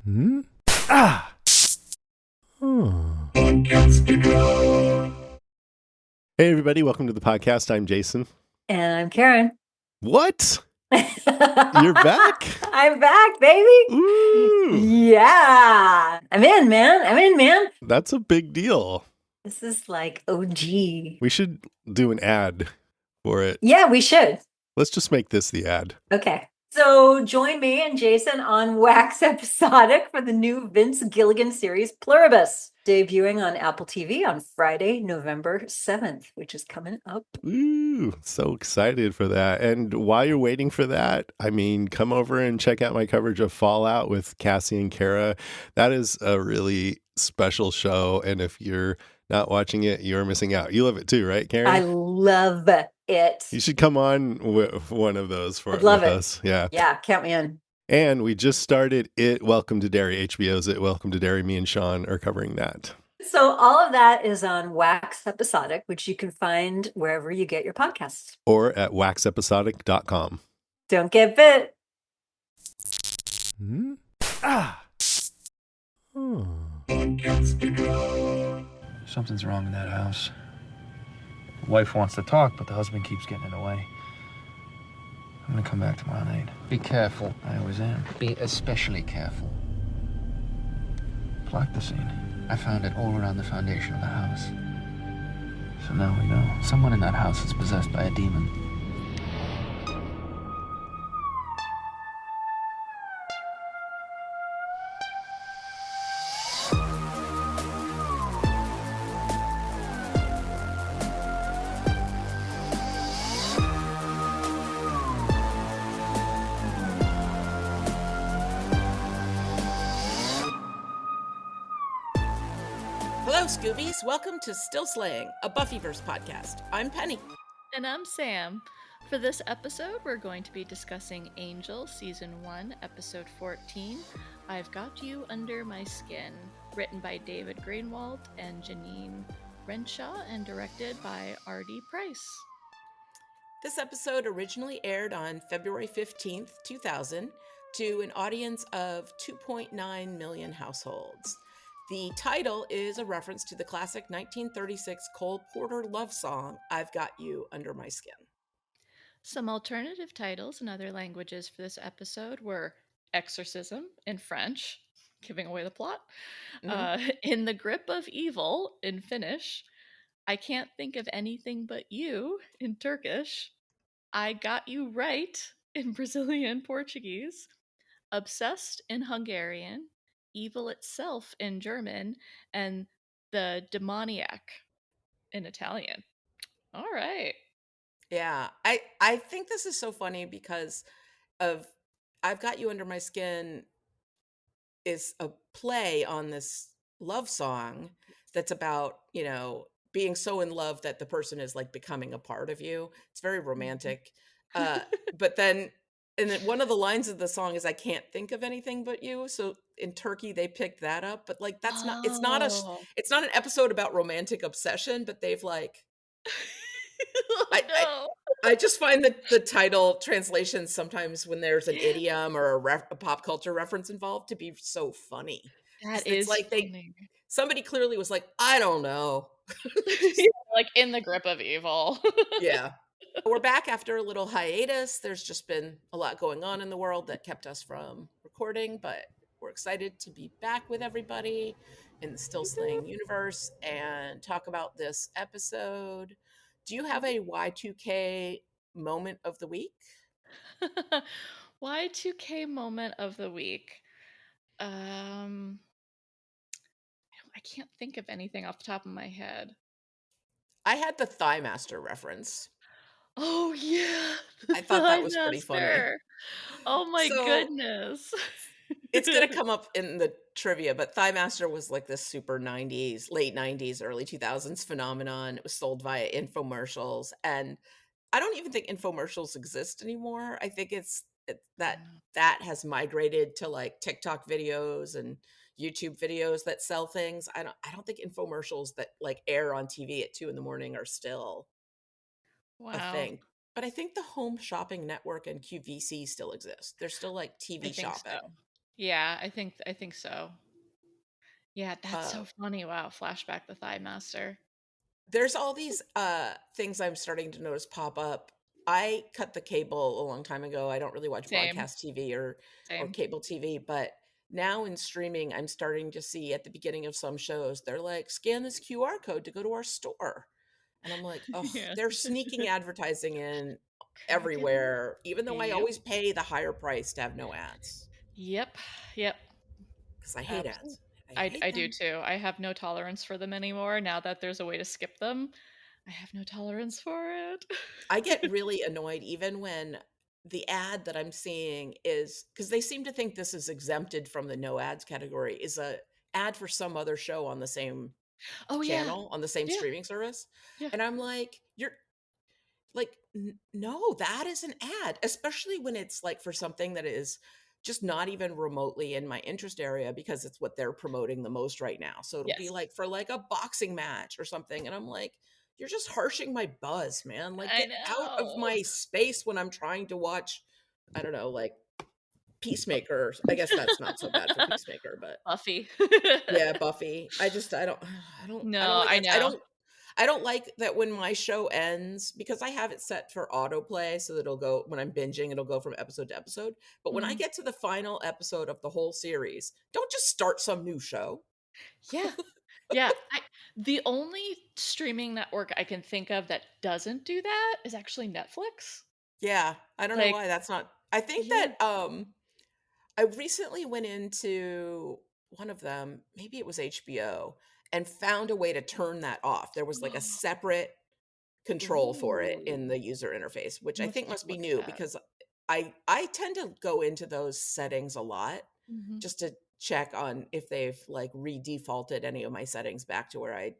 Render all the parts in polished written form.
Hmm? Ah! Oh. Hey, everybody. Welcome to the podcast. I'm Jason. And I'm Karen. What? You're back? I'm back, baby. Ooh. Yeah. I'm in, man. That's a big deal. This is like OG. We should do an ad for it. Yeah, we should. Let's just make this the ad. Okay. So join me and Jason on Wax Episodic for the new Vince Gilligan series Pluribus, debuting on Apple TV on Friday, November 7th, which is coming up. Ooh, so excited for that. And while you're waiting for that, I mean, come over and check out my coverage of Fallout with Cassie and Kara. That is a really special show. And if you're not watching it, you're missing out. You love it too, right, Karen? I love it. You should come on with one of those I'd love it. us. Yeah. Yeah, count me in. And we just started It Welcome to Dairy. HBO's It Welcome to Dairy. Me and Sean are covering that. So all of that is on Wax Episodic, which you can find wherever you get your podcasts. Or at waxepisodic.com. Don't get bit. Hmm? Ah! Oh. Something's wrong in that house. The wife wants to talk, but the husband keeps getting in the way. I'm gonna come back tomorrow night. Be careful. I always am. Be especially careful. Block the scene. I found it all around the foundation of the house. So now we know. Someone in that house is possessed by a demon. Hello, Scoobies. Welcome to Still Slaying, a Buffyverse podcast. I'm Penny. And I'm Sam. For this episode, we're going to be discussing Angel, Season 1, Episode 14, I've Got You Under My Skin, written by David Greenwald and Janine Renshaw, and directed by R.D. Price. This episode originally aired on February 15th, 2000, to an audience of 2.9 million households. The title is a reference to the classic 1936 Cole Porter love song, I've Got You Under My Skin. Some alternative titles in other languages for this episode were Exorcism in French, giving away the plot, In the Grip of Evil in Finnish, I Can't Think of Anything But You in Turkish, I Got You Right in Brazilian Portuguese, Obsessed in Hungarian, Evil Itself in German, and The Demoniac in Italian. All right. Yeah, I think this is so funny because of I've Got You Under My Skin is a play on this love song that's about, being so in love that the person is like becoming a part of you. It's very romantic. But then and then one of the lines of the song is I can't think of anything but you. So in Turkey they picked that up, but like that's not Oh. it's not an episode about romantic obsession, but they've like Oh, no. I just find that the title translations sometimes when there's an idiom or a pop culture reference involved to be so funny. That It's is like funny. somebody clearly was like, I don't know. Like in the grip of evil. Yeah. We're back after a little hiatus. There's just been a lot going on in the world that kept us from recording, but we're excited to be back with everybody in the Still Slaying universe and talk about this episode. Do you have a Y2K moment of the week? Y2K moment of the week. I can't think of anything off the top of my head. I had the Thigh Master reference. Oh yeah, I thought that was pretty funny. Oh my goodness. It's going to come up in the trivia, but Thigh Master was like this super 90s, late 90s, early 2000s phenomenon. It was sold via infomercials. And I don't even think infomercials exist anymore. I think that has migrated to like TikTok videos and YouTube videos that sell things. I don't think infomercials that like air on TV at 2 a.m. are still a thing. But I think the Home Shopping Network and QVC still exist. They're still like TV shopping. So. Yeah, I think so. Yeah, that's Uh, so funny. Wow, flashback the Thigh Master. there's all these things I'm starting to notice pop up. I cut the cable a long time ago. I don't really watch Same, broadcast TV or same. cable TV, but now in streaming, I'm starting to see at the beginning of some shows, they're like, scan this QR code to go to our store. And I'm like, oh, Yeah. they're sneaking advertising in Cracking me up. everywhere, even though I Yep. always pay the higher price to have no ads Yep. Yep. because I hate Absolutely. ads. I I hate do them. too. I have no tolerance for them anymore. Now that there's a way to skip them, I have no tolerance for it. I get really annoyed even when the ad that I'm seeing is because they seem to think this is exempted from the no ads category, is a ad for some other show on the same Oh yeah. channel, on the same Yeah. streaming service. Yeah. And I'm like, you're like, no, that is an ad, especially when it's like for something that is just not even remotely in my interest area because it's what they're promoting the most right now. So it'll be Yes. like for like a boxing match or something. And I'm like, you're just harshing my buzz, man. Like, I get out of know. my space when I'm trying to watch, I don't know, like Peacemaker. I guess that's not so bad for Peacemaker, but Buffy. yeah, Buffy. I don't No, like I ads. know. I don't like that when my show ends because I have it set for autoplay so that it'll go when I'm binging, it'll go from episode to episode. But when I Mhm. get to the final episode of the whole series, don't just start some new show. Yeah. Yeah. The only streaming network I can think of that doesn't do that is actually Netflix. Yeah, I don't know Like, why that's not. I think yeah. that I recently went into one of them, maybe it was HBO, and found a way to turn that off. There was like a separate control for it in Ooh. the user interface, which I'm I gonna have to think take must a be look at new that. because I tend to go into those settings a lot Mhm. just to check on if they've like redefaulted any of my settings back to where I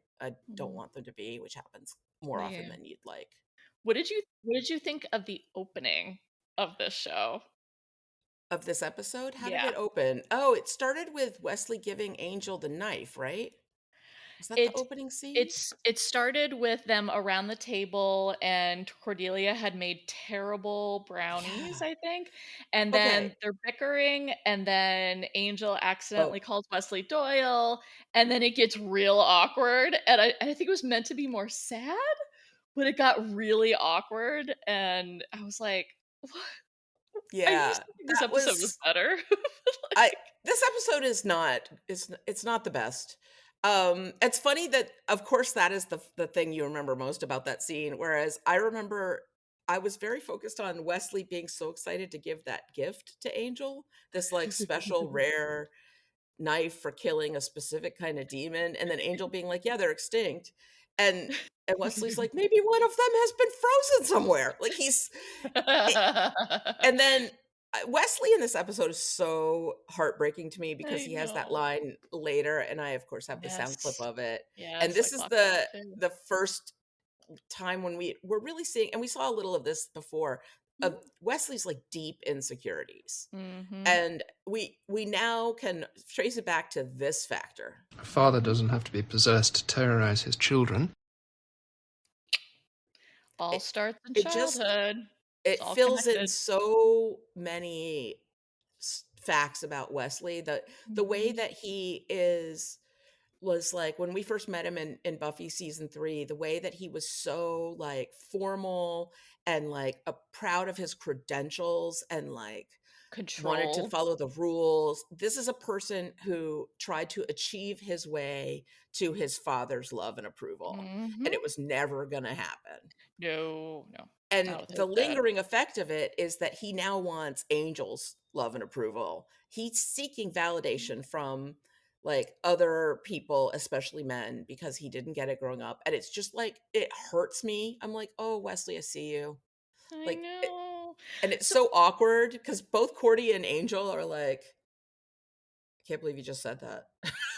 don't Mhm. want them to be, which happens more often Yeah. than you'd like. What did you think of the opening of this show? Of this episode, how did Yeah. it open? Oh, it started with Wesley giving Angel the knife, right? Was that the It opening scene? it started with them around the table, and Cordelia had made terrible brownies, Yeah. I think, and Okay. then they're bickering, and then Angel Oh, accidentally calls Wesley Doyle, and then it gets real awkward, and I think it was meant to be more sad, but it got really awkward, and I was like, "What? I used yeah. to think this That episode was was better." I Like, this episode is not it's not the best. It's funny that of course that is the thing you remember most about that scene, whereas I remember I was very focused on Wesley being so excited to give that gift to Angel, this like special rare knife for killing a specific kind of demon, and then Angel being like, "Yeah, they're extinct," and Wesley's like, "Maybe one of them has been frozen somewhere." Like and then Wesley in this episode is so heartbreaking to me because I he has that know. line later, and I, of course, have the sound clip Yes. of it. And Yes, I this is clocked that too. the first time when we're really seeing, and we saw a little of this before, of Wesley's like deep insecurities, Mhm. and we now can trace it back to this factor. A father doesn't have to be possessed to terrorize his children. All It starts in it just childhood. It's it all fills in connected. so many facts about Wesley. The way Mhm. that he is was like when we first met him in Buffy season 3, the way that he was so like formal and like proud of his credentials and like wanted to Control. follow the rules. This is a person who tried to achieve his way to his father's love and approval, and Mhm. it was never going to happen. No, no. And Not with the his dad. lingering effect of it is that he now wants Angel's love and approval. He's seeking validation from like other people, especially men, because he didn't get it growing up. And it's just like it hurts me. I'm like, "Oh, Wesley, I see you." I Like it, know. and it's So so awkward because both Cordy and Angel are like, "I can't believe you just said that."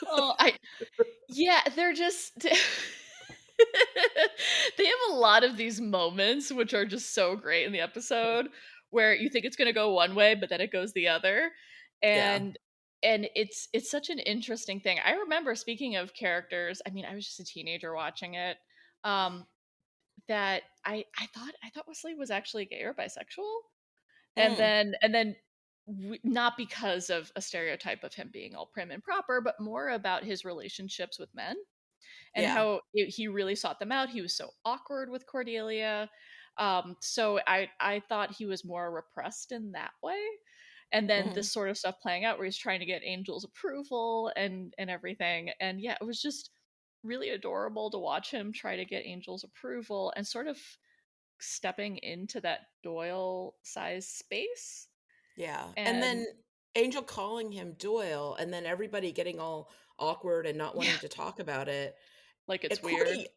oh, I yeah, they're just they have a lot of these moments which are just so great in the episode where you think it's gonna go one way, but then it goes the other. Yeah. And it's such an interesting thing. I remember speaking of characters, I mean, I was just a teenager watching it. Um, that I thought Wesley was actually gay or bisexual. And Mm. then not because of a stereotype of him being all prim and proper, but more about his relationships with men and Yeah. how he really sought them out. He was so awkward with Cordelia. So I thought he was more repressed in that way. And then Mhm. this sort of stuff playing out where he's trying to get Angel's approval and everything. And yeah, it was just really adorable to watch him try to get Angel's approval and sort of stepping into that Doyle size space. Yeah. And And then Angel calling him Doyle, and then everybody getting all awkward and not yeah, wanting to talk about it. like And it's weird. Cordy,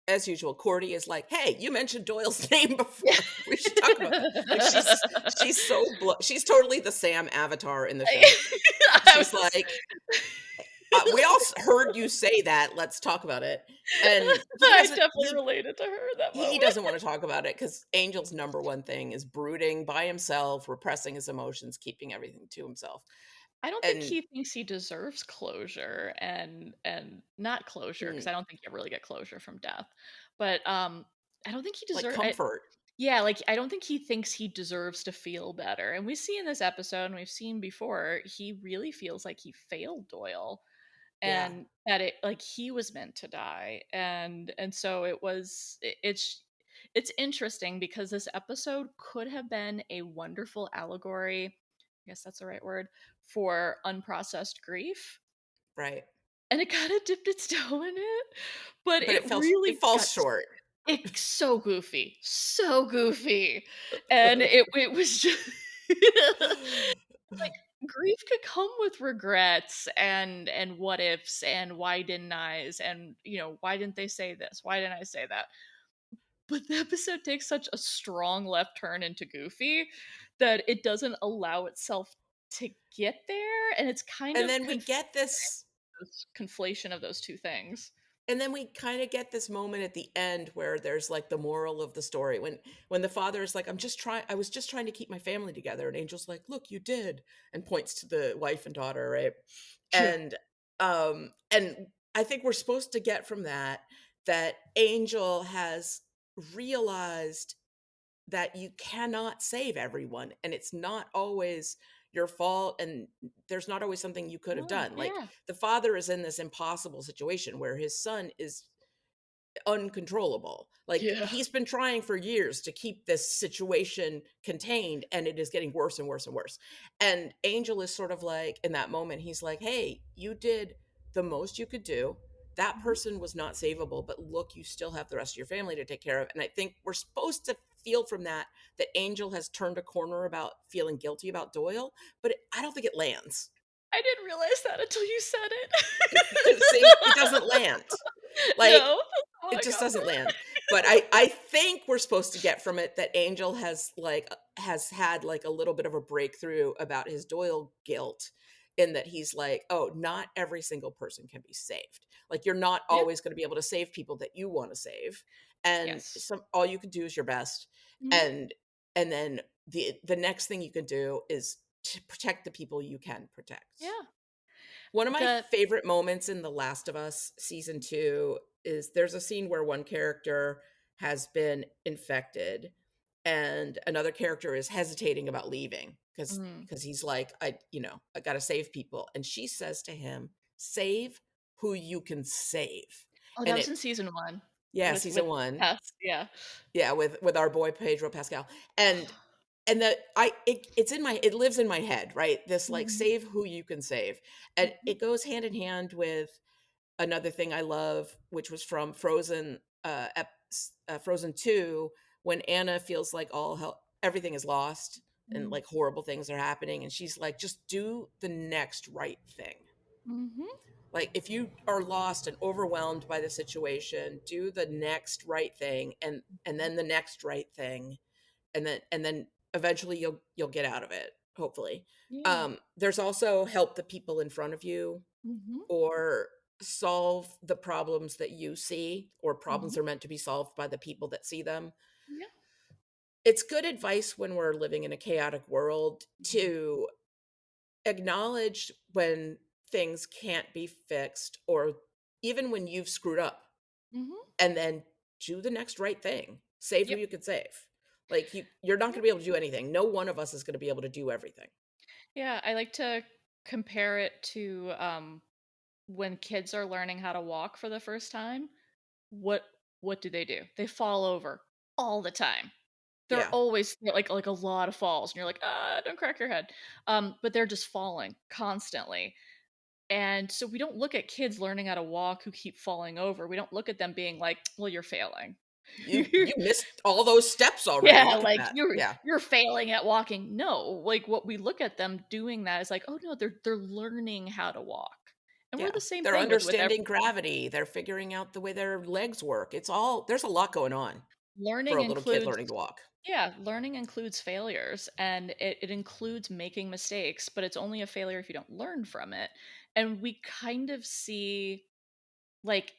as usual, Cordy is like, "Hey, you mentioned Doyle's name Yeah. before. We should talk about that." Like she's so she's totally the Sam Avatar in the show. I She's was like, "We all heard you say that. Let's talk about it." And I definitely related to her in that he moment. doesn't want to talk about it because Angel's number one thing is brooding by himself, repressing his emotions, keeping everything to himself. I don't think And he thinks he deserves closure and not closure because mm, I don't think you ever really get closure from death. But I don't think he like deserves comfort. yeah, like I don't think he thinks he deserves to feel better. And we see in this episode and we've seen before, he really feels like he failed Doyle Yeah. and that it like he was meant to die. And so it's interesting because this episode could have been a wonderful allegory, I guess that's the right word, for unprocessed grief. Right. And it kind of dipped its toe in it, but But it it really falls got short. it's so goofy, and it was just like grief could come with regrets and what ifs and why didn't I's and why didn't they say this? Why didn't I say that? But the episode takes such a strong left turn into goofy that it doesn't allow itself to get there, and it's kind And of then we get this this conflation of those two things. and then we kind of get this moment at the end where there's like the moral of the story when the father is like, I was just trying to keep my family together, and Angel's like, look, you did, and points to the wife and daughter, right? Yeah. And I think we're supposed to get from that Angel has realized that you cannot save everyone, and it's not always your fault, and there's not always something you could have No, done. Like yeah. the father is in this impossible situation where his son is uncontrollable. Like Yeah. he's been trying for years to keep this situation contained, and it is getting worse and worse and worse. And Angel is sort of like, in that moment, he's like, hey, you did the most you could do. That Mhm. person was not savable, but look, you still have the rest of your family to take care of. And I think we're supposed to feel from that Angel has turned a corner about feeling guilty about Doyle, but I don't think it lands. I didn't realize that until you said See, it. it doesn't land. Like No, that's how it I just got doesn't there. land. But I think we're supposed to get from it that Angel has had like a little bit of a breakthrough about his Doyle guilt, in that he's like, oh, not every single person can be saved. Like you're not Yeah. always going to be able to save people that you want to save, and Yes. all you can do is your best. Mhm. And then the next thing you can do is to protect the people you can protect. Yeah. One of my The favorite moments in The Last of Us season 2 is there's a scene where one character has been infected and another character is hesitating about leaving because mm. he's like, I got to save people, and she says to him, save who you can save. Oh, that And was it in season 1 Yeah, with season 1. Tess, yeah. Yeah, with our boy Pedro Pascal. And that it's in my, it lives in my head, right? This like, Mhm. save who you can save. And Mhm. it goes hand in hand with another thing I love, which was from Frozen, Frozen 2, when Anna feels like everything is lost and Mm. like horrible things are happening, and she's like, just do the next right thing. Mhm. Like if you are lost and overwhelmed by the situation, do the next right thing, and then the next right thing, and then eventually you'll get out of it, hopefully. Yeah. There's also help the people in front of you, Mhm. or solve the problems that you see, or Mhm. problems are meant to be solved by the people that see them. Yeah. It's good advice when we're living in a chaotic world Mhm. to acknowledge when things can't be fixed, or even when you've screwed up, Mhm. and then do the next right thing. Save who Yep. you can save. Like you're not going to Yep. be able to do anything. No one of us is going to be able to do everything. Yeah, I like to compare it to when kids are learning how to walk for the first time. What what do? They fall over all the time. They're Yeah. always like a lot of falls, and you're like, ah, don't crack your head. But they're just falling constantly. And so we don't look at kids learning how to walk who keep falling over. We don't look at them being like, well, you're failing. You missed all those steps already. Yeah, Look at like that. you're Yeah. you're failing at walking. No, like what we look at them doing that is like, oh no, they're learning how to walk. And we're Yeah. the same They're thing with understanding gravity. They're figuring out the way their legs work. There's a lot going on for learning a little kid includes learning to walk. yeah, learning includes failures and it includes making mistakes, but it's only a failure if you don't learn from it. And we kind of see like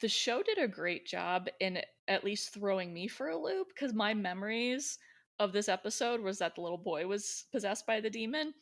the show did a great job in at least throwing me for a loop because my memories of this episode was that the little boy was possessed by the demon,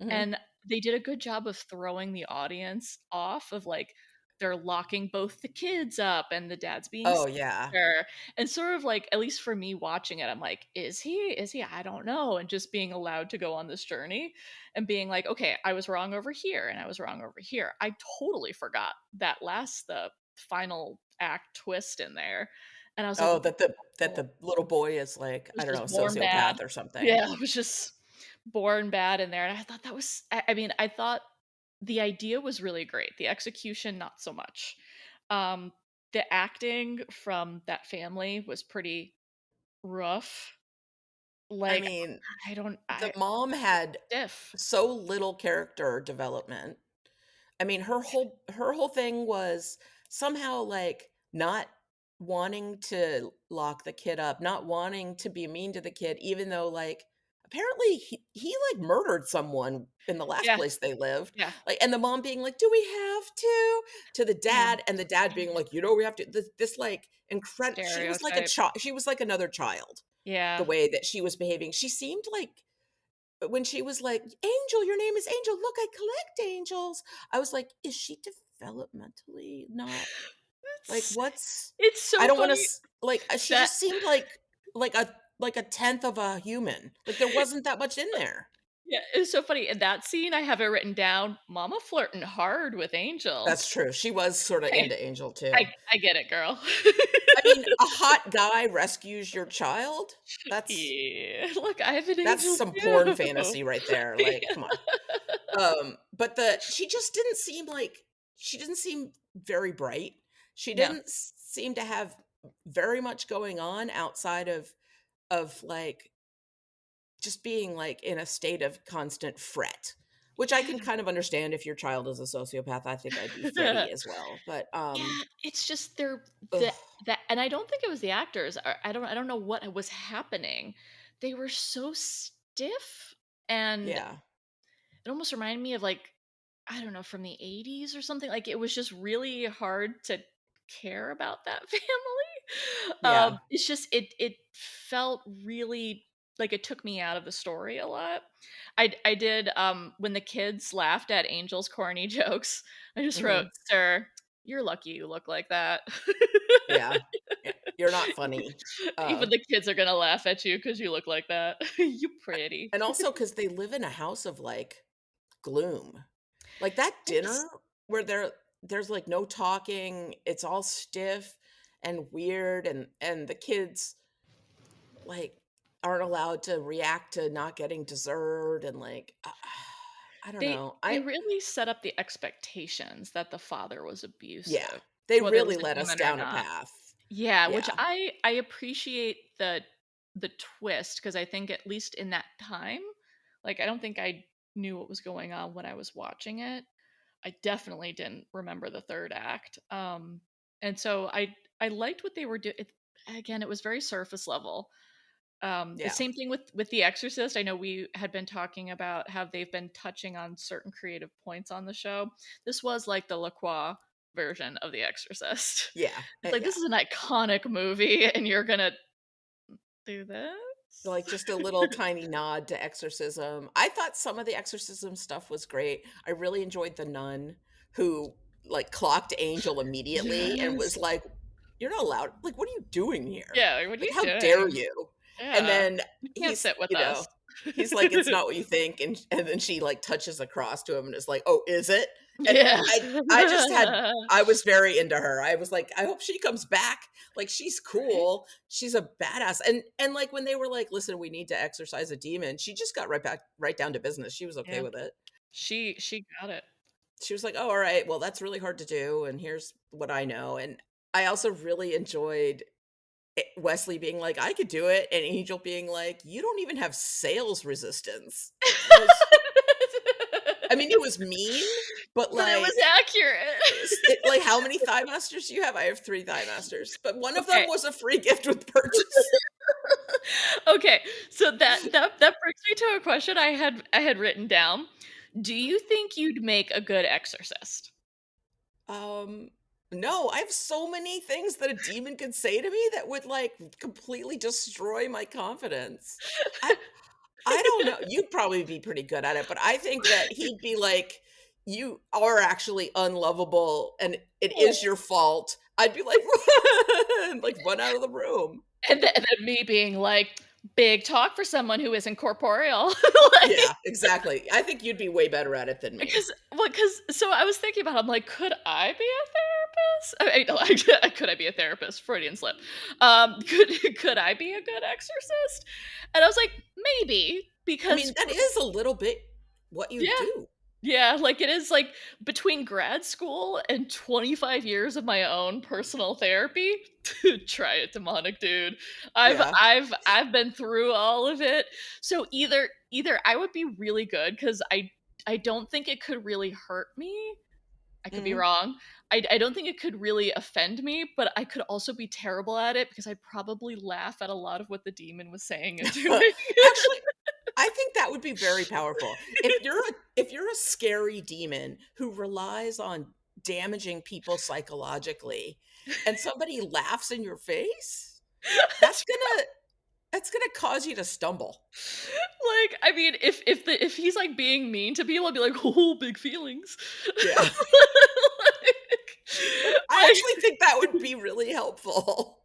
Mhm. and they did a good job of throwing the audience off of like they're locking both the kids up and the dad's being Oh, yeah. scared and sort of like at least for me watching it I'm like is he I don't know, and just being allowed to go on this journey and being like okay I was wrong over here and I was wrong over here. I totally forgot that the final act twist in there, and I was like Oh, that oh, the little boy is like, was I don't know, just a born bad. sociopath or something. Yeah, it was just born bad in there, and I thought that was I mean, I thought the idea was really great. The execution, not so much. The acting from that family was pretty rough. I Like, mean, I don't the I mom had stiff. so little character development. I mean, her whole thing was somehow like not wanting to lock the kid up, not wanting to be mean to the kid, even though like apparently he like murdered someone in the last Yeah, place they lived. yeah, Like, and the mom being like, "Do we have to the yeah. dad?" And the dad being like, "We have to." This like incredible. She was like a Stereotype. child. She was like another child. The Yeah. way that she was behaving, she seemed like when she was like, "Angel, your name is Angel. Look, I collect angels." I was like, "Is she developmentally not like It's what's it's I so don't wanna funny like, she that just seemed like a tenth of a human. Like, there wasn't that much in there." yeah, it's so funny. In that scene, I have it written down, Mama flirting hard with Angel. That's true. She was sorta Hey, into Angel too. I get it, girl. I mean, a hot guy rescues your child? That's Yeah, look, I have an that's angel some porn too. fantasy right there, like, come on. But she just didn't seem like she didn't seem very bright. She No. didn't seem to have very much going on outside of like just being like in a state of constant fret, which I can kind of understand if your child is a sociopath. I think I'd be fretty as well. But Yeah, it's just they're ugh, that and I don't think it was the actors. I don't know what was happening. They were so stiff, and yeah. it almost reminded me of like I don't know, from the 80s or something. Like it was just really hard to care about that family. Yeah. It's just it felt really like it took me out of the story a lot. I did when the kids laughed at Angel's corny jokes. I just wrote, Mhm. "Sir, you're lucky you look like that." Yeah. Yeah. You're not funny. Even the kids are gonna laugh at you because you look like that. You pretty. And also because they live in a house of like gloom. Like that It's dinner where there's like no talking, it's all stiff and weird, and the kids like aren't allowed to react to not getting dessert, and like I don't know. they really set up the expectations that the father was Yeah, abusive, they whether it really was a led us demon or down a not. path. Yeah, which Yeah. I appreciate the twist because I think at least in that time, like I don't think I knew what was going on when I was watching it. I definitely didn't remember the third act. And so I liked what they were doing. Again, it was very surface level. The Yeah. same thing with The Exorcist. I know we had been talking about how they've been touching on certain creative points on the show. This was like the Lacroix version of The Exorcist. Yeah. It's like Yeah. this is an iconic movie, and you're gonna do this. Like just a little tiny nod to exorcism. I thought some of the exorcism stuff was great. I really enjoyed the nun who like clocked Angel immediately and was Yes. like, "You're not allowed. Like, what are you doing here? Yeah. Like, what are Like, you how dare doing? you?" And Yeah. then You can't he's, sit with us. he's like, "It's not what you think," and then she, like, touches across to him and is like, "Oh, is it?" And Yeah. I was very into her. I was like, "I hope she comes back. Like, she's cool. She's a badass." And, like, when they were like, "Listen, we need to exorcise a demon," she just got right down to business. She was okay Yeah. with it. She got it. She was like, "Oh, all right. Well, that's really hard to do, and here's what I know." And I also really enjoyed Wesley being like, "I could do it," and Angel being like, "You don't even have sales resistance." Was I mean, it was mean, but, But it was like, accurate. like, how many Thigh Masters do you have? I have 3 Thigh Masters, but one of them Okay. was a free gift with purchase. Okay, so that brings me to a question I had written down. Do you think you'd make a good exorcist? Um, no, I have so many things that a demon could say to me that would, like, completely destroy my confidence. I I don't know. You'd probably be pretty good at it, but I think that he'd be like, "You are actually unlovable, and it is your fault." I'd be like, and, like, run out of the room. And then me being like, "Big talk for someone who isn't corporeal." Yeah, Like, exactly. I think you'd be way better at it than me. because so I was thinking about it, I'm like, "Could I be a therapist?" Could I be a therapist? Freudian slip. Could I be a good exorcist? And I was like, "Maybe," I because mean, that is a little bit what you yeah. do. Yeah, like, it is, like, between grad school and 25 years of my own personal therapy. Try it, demonic dude. I've Yeah. I've I've been through all of it. So either I would be really good because I don't think it could really hurt me. I could be Mhm. wrong. I don't think it could really offend me, but I could also be terrible at it because I'd probably laugh at a lot of what the demon was saying and doing. Actually, I think that would be very powerful. If you're a scary demon who relies on damaging people psychologically and somebody laughs in your face, that's gonna that's gonna cause you to stumble. Like, I mean, if he's, like, being mean to people, I'd be like, "Oh, big feelings." Yeah. I Like actually think that would be really helpful.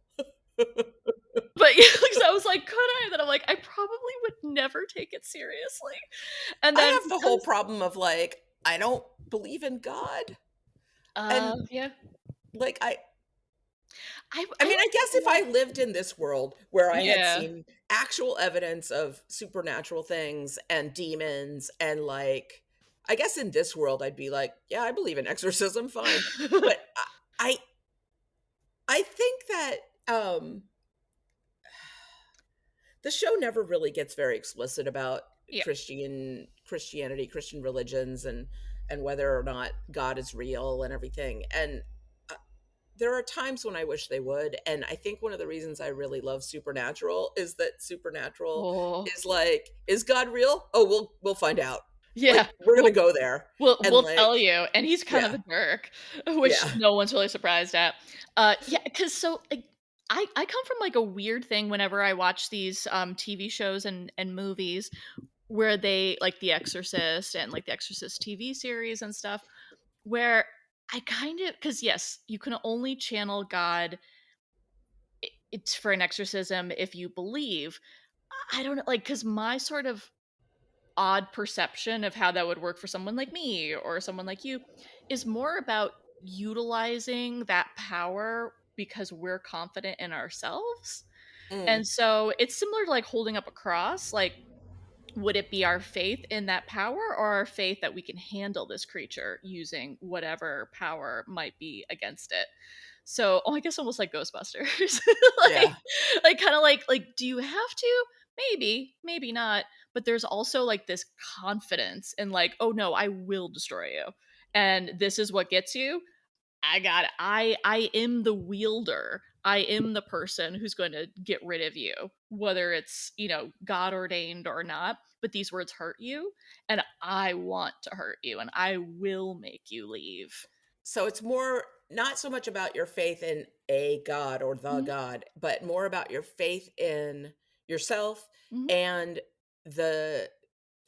but yeah, so I was like, "Could I?" Then I'm like, "I probably would never take it seriously." And I then have the whole problem of, like, I don't believe in God, and, yeah. like, I I I mean, I would guess if I lived in this world where I had yeah. seen actual evidence of supernatural things and demons and, like, I guess in this world I'd be like, "Yeah, I believe in exorcism, fine." But I I think that, the show never really gets very explicit about Yeah. Christianity, Christian religions, and whether or not God is real and everything. And uh, there are times when I wish they would. And I think one of the reasons I really love Supernatural is that Supernatural Oh. is like, is God real? Oh, we'll find out. Like, Yeah. we're gonna We'll go there. And we'll like, tell you, and he's kind of yeah, a jerk, which yeah. no one's really surprised at. Yeah, because so, like, I come from, like, a weird thing whenever I watch these, TV shows and movies where they like The Exorcist and, like, The Exorcist TV series and stuff, where I kind of because yes, you can only channel God it's for an exorcism if you believe. I don't know, like, because my sort of odd perception of how that would work for someone like me or someone like you is more about utilizing that power because we're confident in ourselves. Mm, And so it's similar to like holding up a cross. Like, would it be our faith in that power or our faith that we can handle this creature using whatever power might be against it? So, oh, I guess almost like Ghostbusters. like yeah. kind of like do you have to? Maybe, maybe not. But there's also like this confidence in like, oh no, I will destroy you. And this is what gets you. I got it. I am the wielder. I am the person who's going to get rid of you, whether it's, God ordained or not. But these words hurt you, and I want to hurt you, and I will make you leave. So it's more not so much about your faith in a God or the Mhm, God, but more about your faith in yourself mhm. and the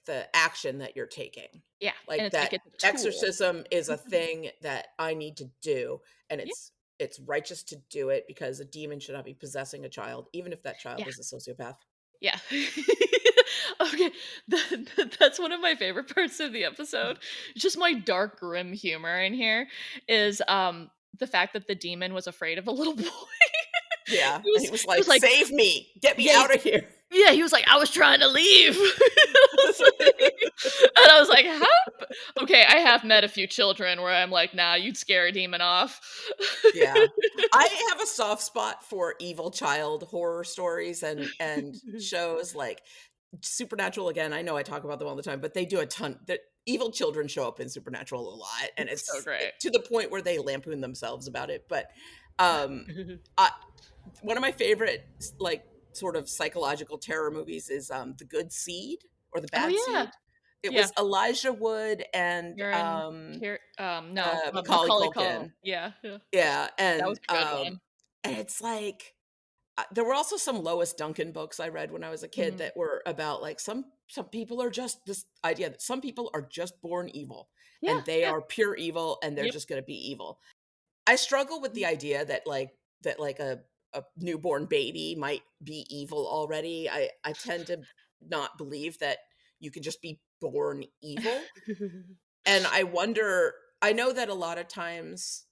the action that you're taking. Yeah, and Like it's like that it's a tool. exorcism is a Mhm. thing that I need to do, and Yeah, it's righteous to do it because a demon should not be possessing a child, even if that child yeah. is a sociopath. Yeah. Okay, that's one of my favorite parts of the episode. Just my dark, grim humor in here is the fact that the demon was afraid of a little boy. Yeah, he and was he was he was like, like, "Save me! Get me yeah, out of here!" yeah, he was like, I was trying to leave. And I was like, how? Okay, I have met a few children where I'm like, nah, you'd scare a demon off. Yeah. I have a soft spot for evil child horror stories and shows like Supernatural. Again, I know I talk about them all the time, but they do a ton. The evil children show up in Supernatural a lot, and It's so great. to the point where they lampoon themselves about it. But um, I, one of my favorite like sort of psychological terror movies is The Good Seed or The Oh Bad yeah, Seed. It yeah. was Elijah Wood and You're in here. No, Macaulay Macaulay Culkin. Culkin. Yeah, yeah. Yeah, That was a good one. and it's like there were also some Lois Duncan books I read when I was a kid Mhm. that were about like some people are just this idea that some people are just born evil Yeah, and they yeah. are pure evil and they're Yep. just going to be evil. I struggle with the idea that like a newborn baby might be evil already. I tend to not believe that you can just be born evil. And I wonder, I know that a lot of times,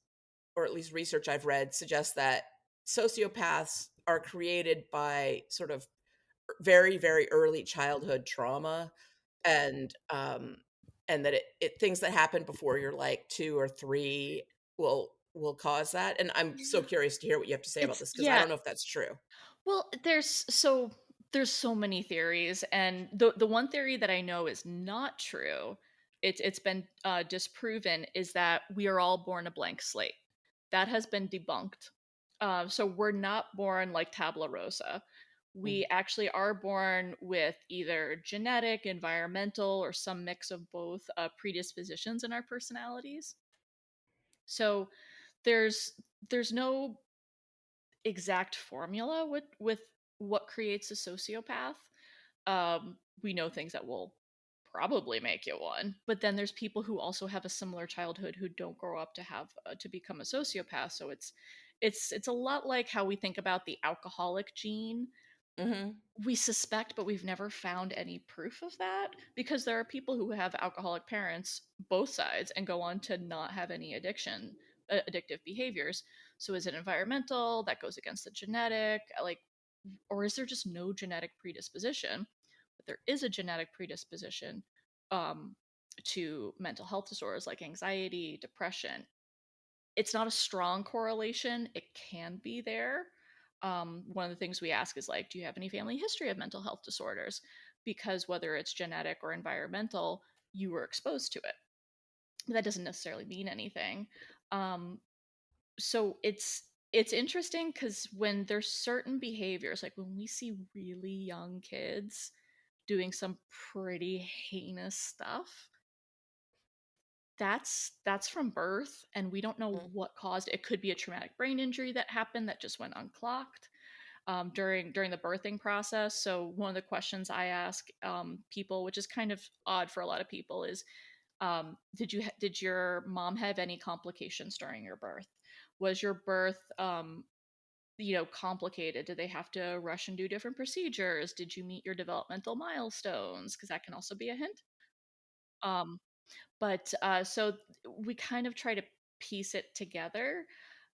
or at least research I've read suggests that sociopaths are created by sort of very, very early childhood trauma and and that it things that happen before you're like 2 or 3 will cause that. And I'm so Yeah. curious to hear what you have to say about It's this because I yeah. don't know if that's true. Well, there's so many theories, and the one theory that I know is not true, it's been disproven, is that we are all born a blank slate. That has been debunked. So we're not born like tabula rasa. Mm, We actually are born with either genetic, environmental, or some mix of both predispositions in our personalities. So there's there's no exact formula with what creates a sociopath. We know things that will probably make you one, but then there's people who also have a similar childhood who don't grow up to have to become a sociopath. So it's a lot like how we think about the alcoholic gene. mhm, We suspect, but we've never found any proof of that because there are people who have alcoholic parents, both sides, and go on to not have any addictive behaviors. So is it environmental that goes against the genetic, like, or is there just no genetic predisposition? But there is a genetic predisposition um, to mental health disorders like anxiety, depression. It's not a strong correlation. It can be there. One of the things we ask is like, do you have any family history of mental health disorders? Because whether it's genetic or environmental, you were exposed to it. That doesn't necessarily mean anything. Um, so it's interesting because when there's certain behaviors, like when we see really young kids doing some pretty heinous stuff, that's from birth, and we don't know mm, what caused it. It could be a traumatic brain injury that happened that just went unclocked during the birthing process. So one of the questions I ask people, which is kind of odd for a lot of people, is did your mom have any complications during your birth? Was your birth complicated? Did they have to rush and do different procedures? Did you meet your developmental milestones? Because that can also be a hint. Um, but so we kind of try to piece it together.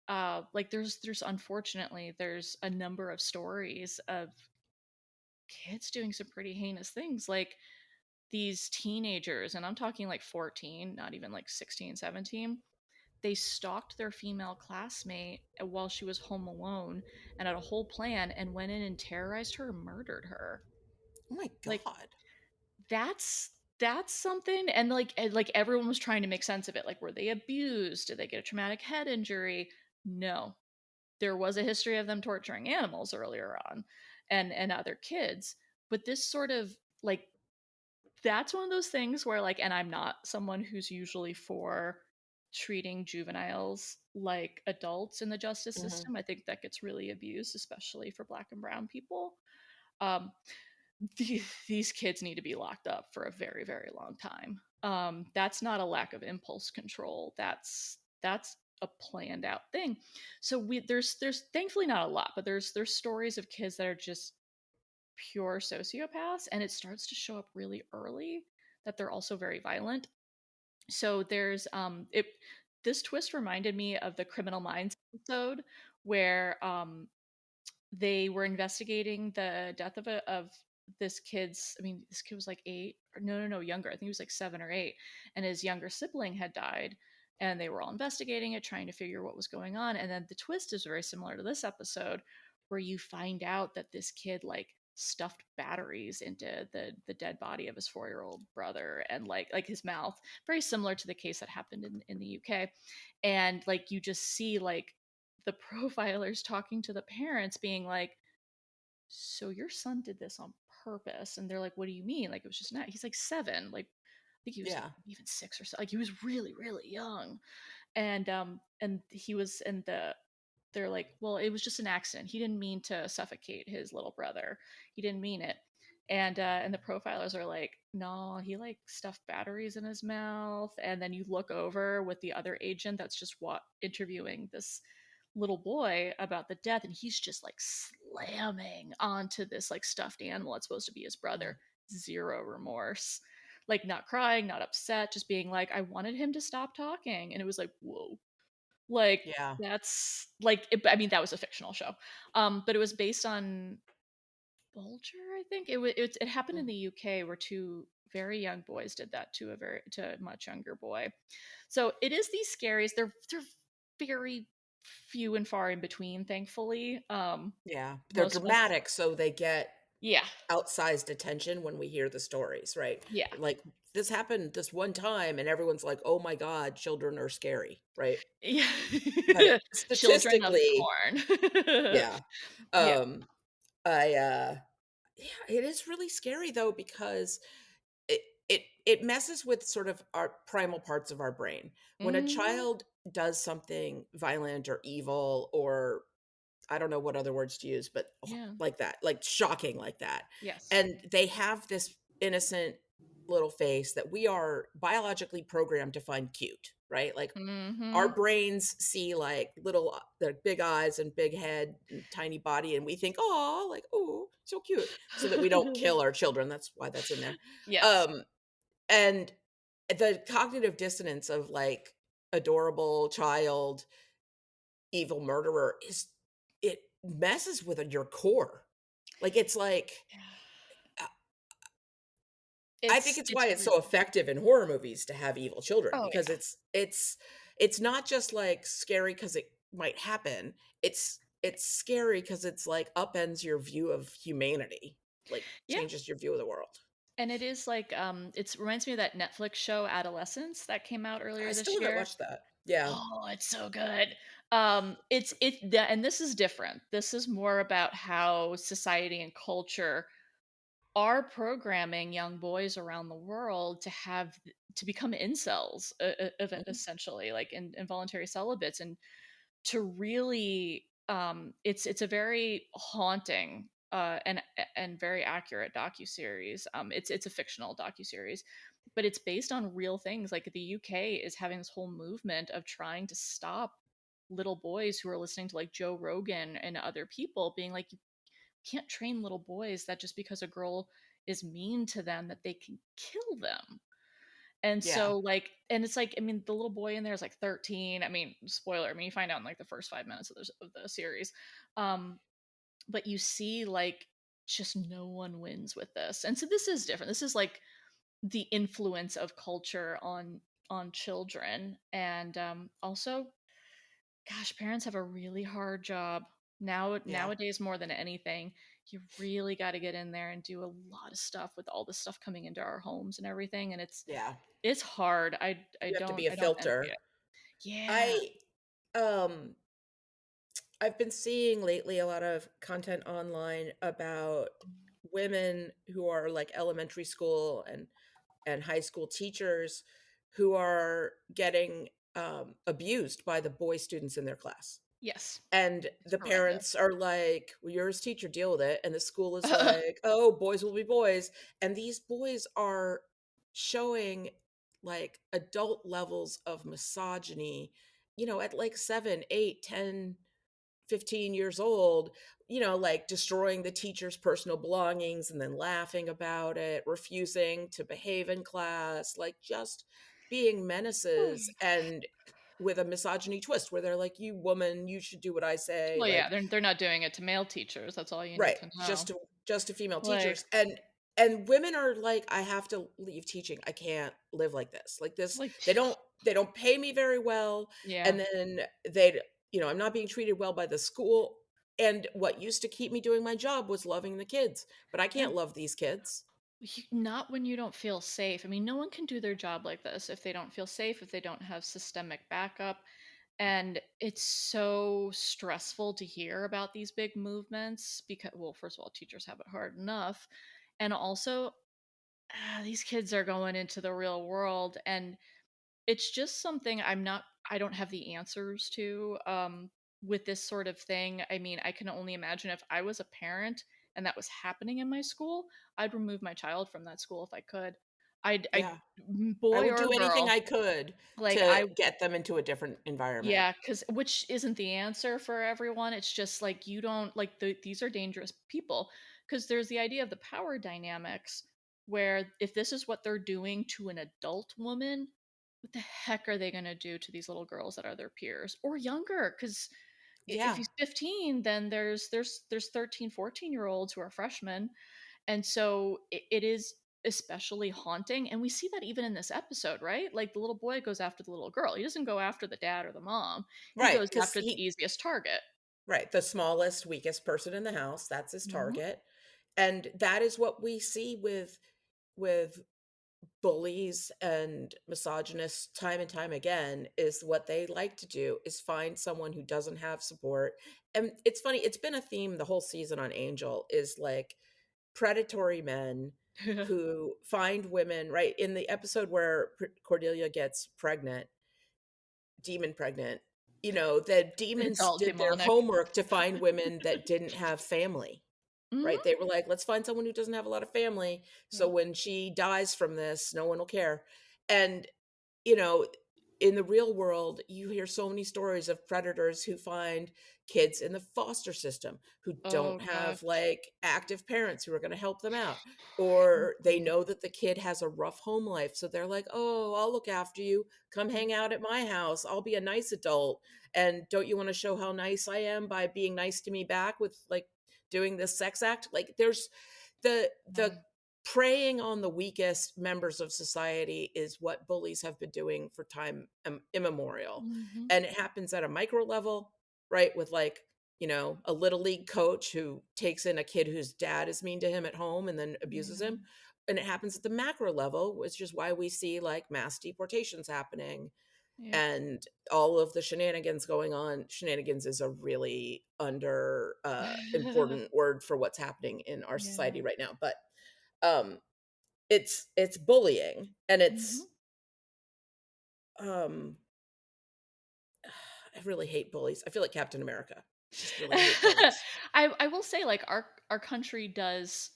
Like there's unfortunately there's a number of stories of kids doing some pretty heinous things, like these teenagers, and I'm talking like 14, not even like 16, 17. They stalked their female classmate while she was home alone and had a whole plan and went in and terrorized her and murdered her. oh my Like god. that's something. And like everyone was trying to make sense of it. Like, were they abused? Did they get a traumatic head injury? No. There was a history of them torturing animals earlier on and other kids. But this sort of like that's one of those things where like, and I'm not someone who's usually for treating juveniles like adults in the justice Mhm. system. I think that gets really abused, especially for black and brown people. um, these kids need to be locked up for a very, very long time. That's not a lack of impulse control. That's a planned out thing. So there's thankfully not a lot, but there's stories of kids that are just pure sociopaths, and it starts to show up really early that they're also very violent. So there's it this twist reminded me of the Criminal Minds episode where they were investigating the death of this kid's, I mean, this kid was like 8 or no, younger. I think he was like 7 or 8, and his younger sibling had died, and they were all investigating it, trying to figure what was going on. And then the twist is very similar to this episode, where you find out that this kid like stuffed batteries into the dead body of his 4-year-old brother, and like his mouth, very similar to the case that happened in the UK. And like you just see like the profilers talking to the parents being like, so your son did this on purpose? And they're like, what do you mean? Like, it was just not, he's like 7, like I think he was Yeah. even 6 or so, like he was really really young. And he was, and they're like, well, it was just an accident, he didn't mean to suffocate his little brother, he didn't mean it. And the profilers are like, no, he like stuffed batteries in his mouth. And then you look over with the other agent that's just interviewing this little boy about the death, and he's just like slamming onto this like stuffed animal that's supposed to be his Mm. brother. Zero remorse, like not crying, not upset, just being like, I wanted him to stop talking. And it was like, whoa. Like, Yeah. that's like I mean, that was a fictional show, but it was based on Bulger, I think. It happened in Mm. the UK, where 2 very young boys did that to a much younger boy. So it is these scaries. They're very few and far in between, thankfully. Yeah. They're Most of us, dramatic, so they get yeah, outsized attention when we hear the stories, right? yeah, Like, this happened this one time, and everyone's like, oh my God, children are scary, right? But yeah. Children of statistically, corn. yeah. Yeah. Um, yeah, it is really scary though, because it messes with sort of our primal parts of our brain. When a Mhm. child does something violent or evil, or I don't know what other words to use, but Yeah. like that, like shocking like that. Yes. And they have this innocent little face that we are biologically programmed to find cute, right? Like, our Mhm. brains see like little, their big eyes and big head and tiny body, and we think, oh, like, oh, so cute, so that we don't kill our children. That's why that's in there. Yes. Um, and the cognitive dissonance of like adorable child, evil murderer is, it messes with your core. Like, it's like, Yeah. uh, I think it's why it's so Really, effective in horror movies to have evil children, oh because yeah. it's not just like scary because it might happen. It's scary because it's like upends your view of humanity, like Yeah. changes your view of the world. And it is like, it reminds me of that Netflix show Adolescence that came out I earlier this still haven't year. watched that. Yeah. Oh, it's so good. And this is different. This is more about how society and culture are programming young boys around the world to become incels, Mhm. essentially, like involuntary celibates. And to really, it's a very haunting and very accurate docuseries. It's a fictional docuseries, but it's based on real things. Like the UK is having this whole movement of trying to stop little boys who are listening to like Joe Rogan and other people being like, you can't train little boys that just because a girl is mean to them that they can kill them. And Yeah. so like, and it's like, I mean, the little boy in there is like 13. I mean, spoiler, I mean, you find out in like the first 5 minutes of the series. Um, but you see like just no one wins with this. And so this is different. This is like the influence of culture on children. And also, gosh, parents have a really hard job Yeah. nowadays more than anything. You really got to get in there and do a lot of stuff with all this stuff coming into our homes and everything. And Yeah. it's hard. You have to be a I don't envy filter. it. Yeah. I um I've been seeing lately a lot of content online about women who are like elementary school and high school teachers who are getting abused by the boy students in their class. Yes. And It's the horrendous. parents are like, well, you're his teacher, deal with it. And the school is like, oh, boys will be boys. And these boys are showing like adult levels of misogyny, at like 7, 8, 10, 15 years old, like destroying the teacher's personal belongings and then laughing about it, refusing to behave in class, like just being menaces, and with a misogyny twist where they're like, you woman, you should do what I say. Well, yeah, Like, they're not doing it to male teachers. That's all you need right, to just know. to female Like teachers. And women are like, I have to leave teaching. I can't live like this. Like this, like they don't pay me very well. yeah. And then I'm not being treated well by the school. And what used to keep me doing my job was loving the kids, but I And can't love these kids. not when you don't feel safe. I mean, no one can do their job like this if they don't feel safe, if they don't have systemic backup. And it's so stressful to hear about these big movements because, well, first of all, teachers have it hard enough. And also, these kids are going into the real world. And it's just something I don't have the answers to with this sort of thing. I mean, I can only imagine if I was a parent and that was happening in my school, I'd remove my child from that school if I could. I Yeah. I boy would or do anything girl, I could like to I get them into a different environment. yeah, cuz which isn't the answer for everyone. It's just like you don't like these are dangerous people because there's the idea of the power dynamics where if this is what they're doing to an adult woman, what the heck are they going to do to these little girls that are their peers or younger? Because if Yeah. he's 15, then there's 13, 14-year-olds who are freshmen. And so it is especially haunting. And we see that even in this episode, right? Like the little boy goes after the little girl. He doesn't go after the dad or the mom. He Right. goes Because after the easiest target. right, the smallest, weakest person in the house, that's his Hmm. target. And that is what we see with bullies and misogynists time and time again, is what they like to do is find someone who doesn't have support. And it's funny, it's been a theme the whole season on Angel, is like predatory men who find women, right? In the episode where Cordelia gets pregnant, demon pregnant, the It's demons all did their demonic. homework to find women that didn't have family, right? Hmm. They were like, let's find someone who doesn't have a lot of family. So Yep. when she dies from this, no one will care. And, you know, in the real world, you hear so many stories of predators who find kids in the foster system who Oh don't gosh. have like active parents who are going to help them out. Or they Mhm. know that the kid has a rough home life. So they're like, oh, I'll look after you. Come hang out at my house. I'll be a nice adult. And don't you want to show how nice I am by being nice to me back with like doing this sex act? Like there's the Mm. preying on the weakest members of society is what bullies have been doing for time immemorial. Mhm. And it happens at a micro level, right? With like, a little league coach who takes in a kid whose dad is mean to him at home and then abuses Yeah. him. And it happens at the macro level, which is why we see like mass deportations happening Yep. and all of the shenanigans going on. Shenanigans is a really under important word for what's happening in our Yeah. society right now. But um it's bullying, and Mhm. um I really hate bullies. I feel like Captain America. Just really hate bullies I will say like our country does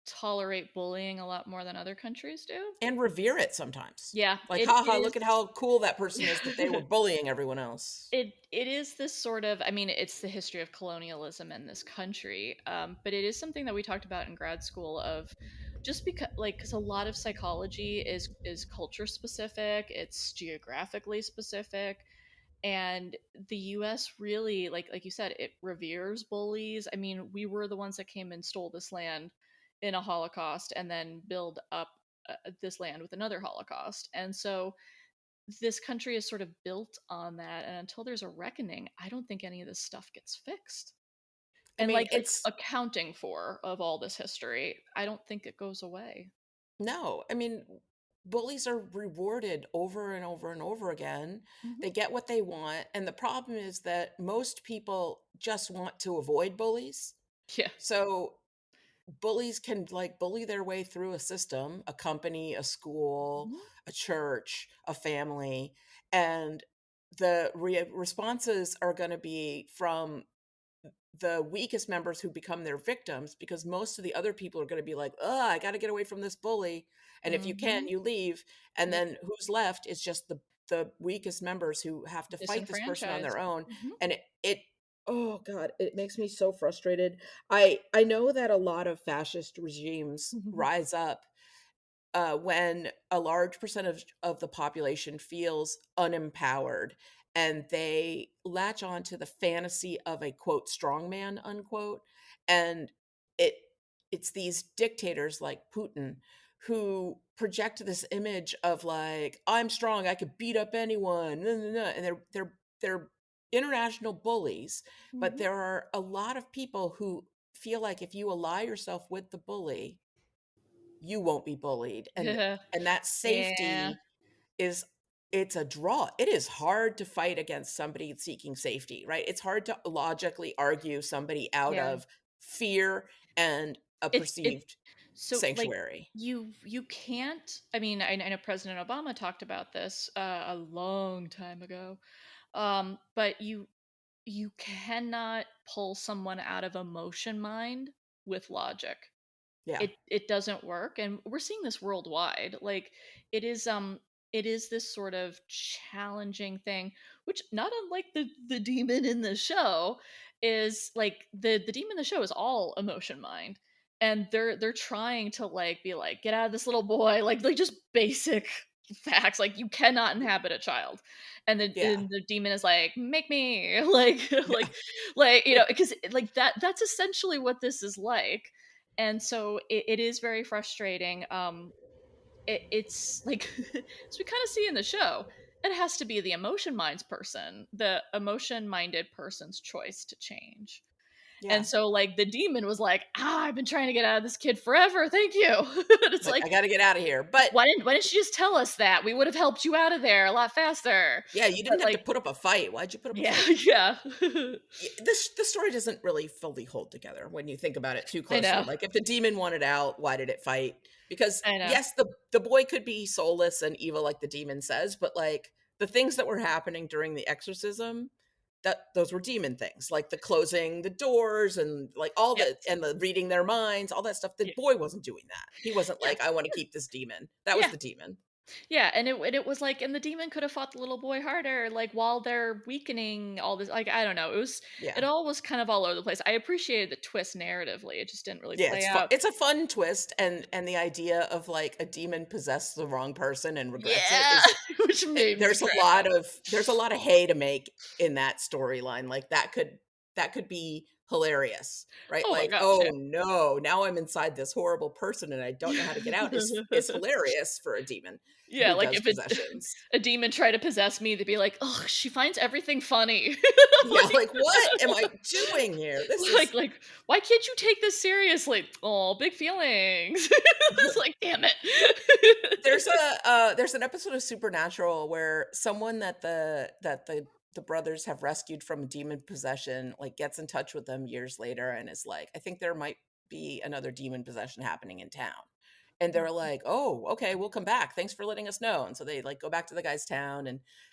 tolerate bullying a lot more than other countries do. and revere it sometimes. Yeah, Like, it haha, is look at how cool that person is that they were bullying everyone else. it is this sort of I mean, it's the history of colonialism in this country. But it is something that we talked about in grad school of just because like because a lot of psychology is culture specific, it's geographically specific. And the US really like you said, it reveres bullies. I mean, we were the ones that came and stole this land in a Holocaust and then build up this land with another Holocaust. And so this country is sort of built on that, and until there's a reckoning, I don't think any of this stuff gets fixed. I And mean, like it's accounting for of all this history, I don't think it goes away. no, I mean, bullies are rewarded over and over and over again. Hmm. They get what they want, and the problem is that most people just want to avoid bullies. Yeah. So bullies can like bully their way through a system, a company, a school, Mhm. a church, a family, and the responses are going to be from the weakest members who become their victims, because most of the other people are going to be like, oh, I got to get away from this bully. And if you can, Mhm. you leave. And Yep. then who's left is just the weakest members who have to fight this person on Disenfranchised. their own. Mhm. And it Oh god, it makes me so frustrated. I know that a lot of fascist regimes rise up when a large percentage of the population feels unempowered and they latch on to the fantasy of a quote strongman unquote, and it it's these dictators like Putin who project this image of like, I'm strong, I could beat up anyone, and they're international bullies. But there are a lot of people who feel like if you ally yourself with the bully, you won't be bullied, Yeah. and that Yeah. safety is, it's a draw. It is hard to fight against somebody seeking safety, right? It's hard to logically argue somebody out Yeah. of fear and a It perceived so like sanctuary. you can't. I mean, I know President Obama talked about this a long time ago. But you cannot pull someone out of emotion mind with logic. Yeah. It doesn't work, and we're seeing this worldwide. Like it is it is this sort of challenging thing, which not unlike the demon in the show is like the demon in the show is all emotion mind, and they're trying to like be like, get out of this little boy, like just basic facts, like you cannot inhabit a child, Yeah. and the demon is like, make me like Yeah. like you know, because like that's essentially what this is like. And so it is very frustrating. It's like as we kind of see in the show, it has to be the emotion minded person's choice to change. Yeah. And so like the demon was like, I've been trying to get out of this kid forever, thank you. And it's Like, like, I got to get out of here. But why didn't you just tell us that? We would have helped you out of there a lot faster. yeah, you But didn't have to like, put up a fight. Why'd you put up a yeah, fight? yeah. This the story doesn't really fully hold together when you think about it too I closely. know. Like if the demon wanted out, why did it fight? Because I know. yes, the boy could be soulless and evil like the demon says, but like the things that were happening during the exorcism, that those were demon things, like the closing the doors and like all Yes. the and the reading their minds, all that stuff. The Yeah. boy wasn't doing that. He wasn't Yeah. like, I want to keep this demon. That was Yeah. the demon. Yeah, and it was like, and the demon could have fought the little boy harder, like while they're weakening all this. Like I don't know, Yeah. it all was kind of all over the place. I appreciated the twist narratively; it just didn't really Yeah, play it's fun. out. It's a fun twist, and the idea of like a demon possessed the wrong person and regrets it Yeah, is which made me crack up. there's a lot of hay to make in that storyline. Like that could be hilarious, right? Oh my Like, gosh, oh yeah. no, now I'm inside this horrible person and I don't know how to get out is hilarious for a demon Yeah, who like does if it, possessions. a demon tried to possess me, they'd be like, "Oh, she finds everything funny." Yeah, like what am I doing here? This is like why can't you take this seriously? Oh, big feelings. It's like, damn it. there's an episode of Supernatural where someone that the brothers have rescued from demon possession like gets in touch with them years later and is like, I think there might be another demon possession happening in town. And they're like, oh, okay, we'll come back. Thanks for letting us know. And so they like go back to the guy's town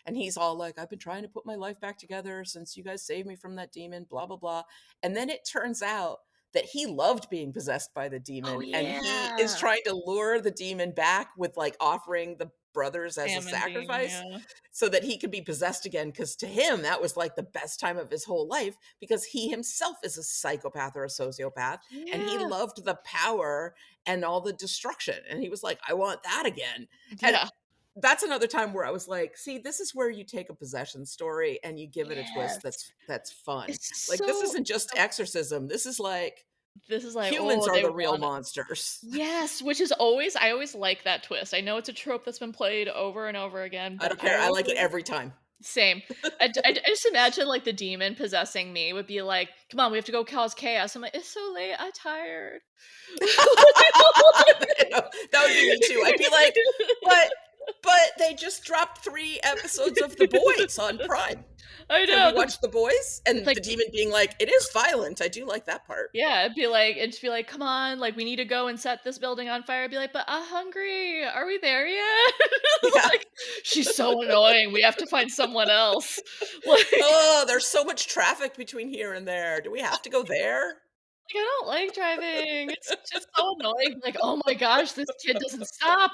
and he's all like, I've been trying to put my life back together since you guys saved me from that demon, blah, blah, blah. And then it turns out that he loved being possessed by the Oh demon and he is yeah. trying to lure the demon back with like offering the brothers as a Salmon demon, sacrifice yeah. so that he could be possessed again, because to him that was like the best time of his whole life because he himself is a psychopath or a sociopath and he Yeah. loved the power and all the destruction and he was like, I want that again. And Yeah. that's another time where I was like, see, this is where you take a possession story and you give it a twist Yes. that's fun. It's Like this so isn't just exorcism, this is like this is like, humans oh, are they the real want it. monsters. Yes, which is always, I always like that twist. I know it's a trope that's been played over and over again, I but don't I care, I always like it every time. same. I just imagine like the demon possessing me would be like, come on, we have to go cause chaos. I'm like, it's so late, I'm tired. That would be me too. I'd be like, but they just dropped 3 episodes of The Boys on Prime. I Can know. we watch The Boys? And like the demon being like, it is violent. I do like that part. Yeah, it'd just be like, come on, like we need to go and set this building on fire. I'd be like, but I'm hungry. Are we there yet? Yeah. Like, she's so annoying. We have to find someone else. Like, Oh, there's so much traffic between here and there. Do we have to go there? I don't like driving. It's just so annoying. Like, oh my gosh, this kid doesn't stop.